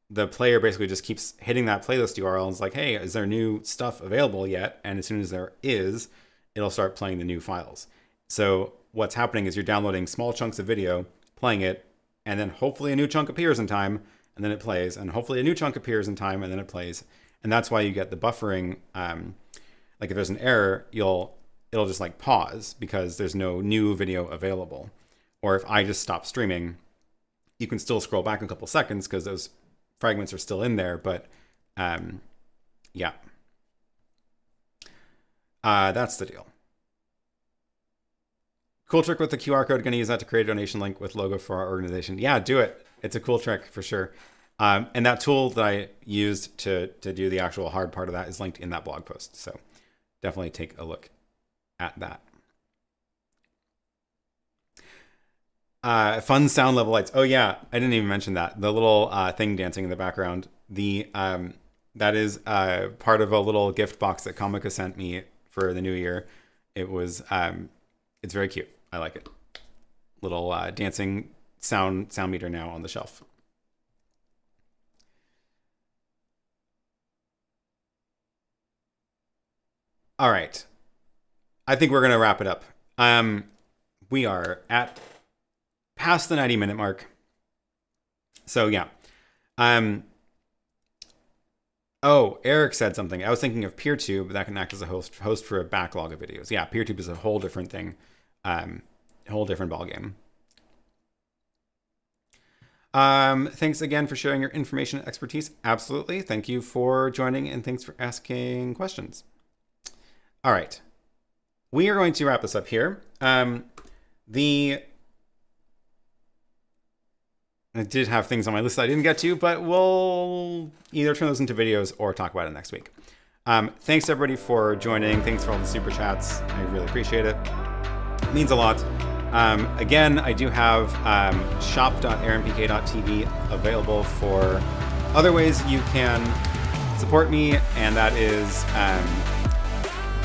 the player basically just keeps hitting that playlist URL and is like, hey, is there new stuff available yet? And as soon as there is, it'll start playing the new files. So what's happening is you're downloading small chunks of video, playing it, and then hopefully a new chunk appears in time, and then it plays, and hopefully a new chunk appears in time, and then it plays. And that's why you get the buffering. Like if there's an error, it'll just like pause because there's no new video available. Or if I just stop streaming, you can still scroll back a couple seconds because those fragments are still in there, but Yeah. That's the deal. Cool trick with the QR code. Going to use that to create a donation link with logo for our organization. Yeah, do it. It's a cool trick for sure. And that tool that I used to do the actual hard part of that is linked in that blog post. So definitely take a look at that. Fun sound level lights. Oh yeah, I didn't even mention that. The little thing dancing in the background. That is part of a little gift box that Comica sent me for the new year. It was it's very cute. I like it. Little dancing sound meter now on the shelf. All right. I think we're going to wrap it up. We are at past the 90-minute mark. So yeah. Oh, Eric said something. I was thinking of PeerTube, but that can act as a host for a backlog of videos. Yeah, PeerTube is a whole different thing. Whole different ballgame. Thanks again for sharing your information and expertise. Absolutely. Thank you for joining, and thanks for asking questions. All right. We are going to wrap this up here. I did have things on my list I didn't get to, but we'll either turn those into videos or talk about it next week. Thanks everybody for joining. Thanks for all the super chats. I really appreciate it. It means a lot. Again, I do have shop.aaronpk.tv available for other ways you can support me, and that is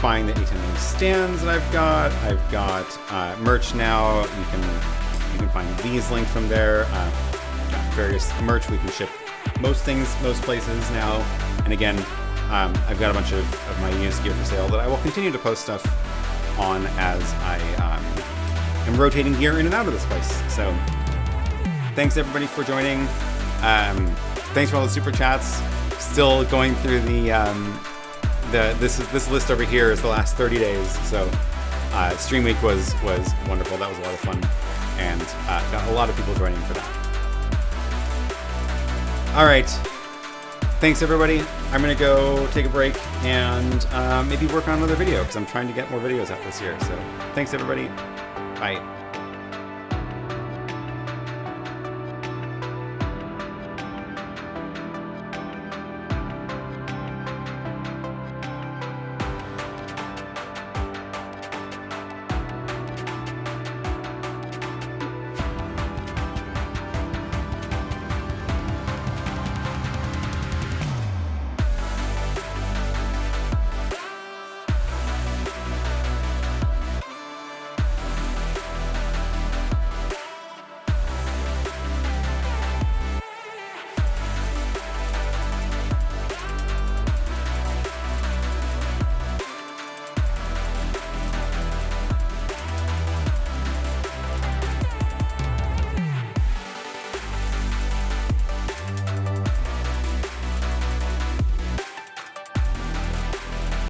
buying the ATEM Mini stands that I've got. I've got merch now. You can find these linked from there. Various merch. We can ship most things, most places now. And again, I've got a bunch of my used gear for sale that I will continue to post stuff on as I am rotating gear in and out of this place. So thanks everybody for joining. Thanks for all the super chats. Still going through this list over here is the last 30 days. So Stream Week was wonderful. That was a lot of fun, and got a lot of people joining for that. All right. Thanks, everybody. I'm going to go take a break and maybe work on another video because I'm trying to get more videos out this year. So thanks, everybody. Bye.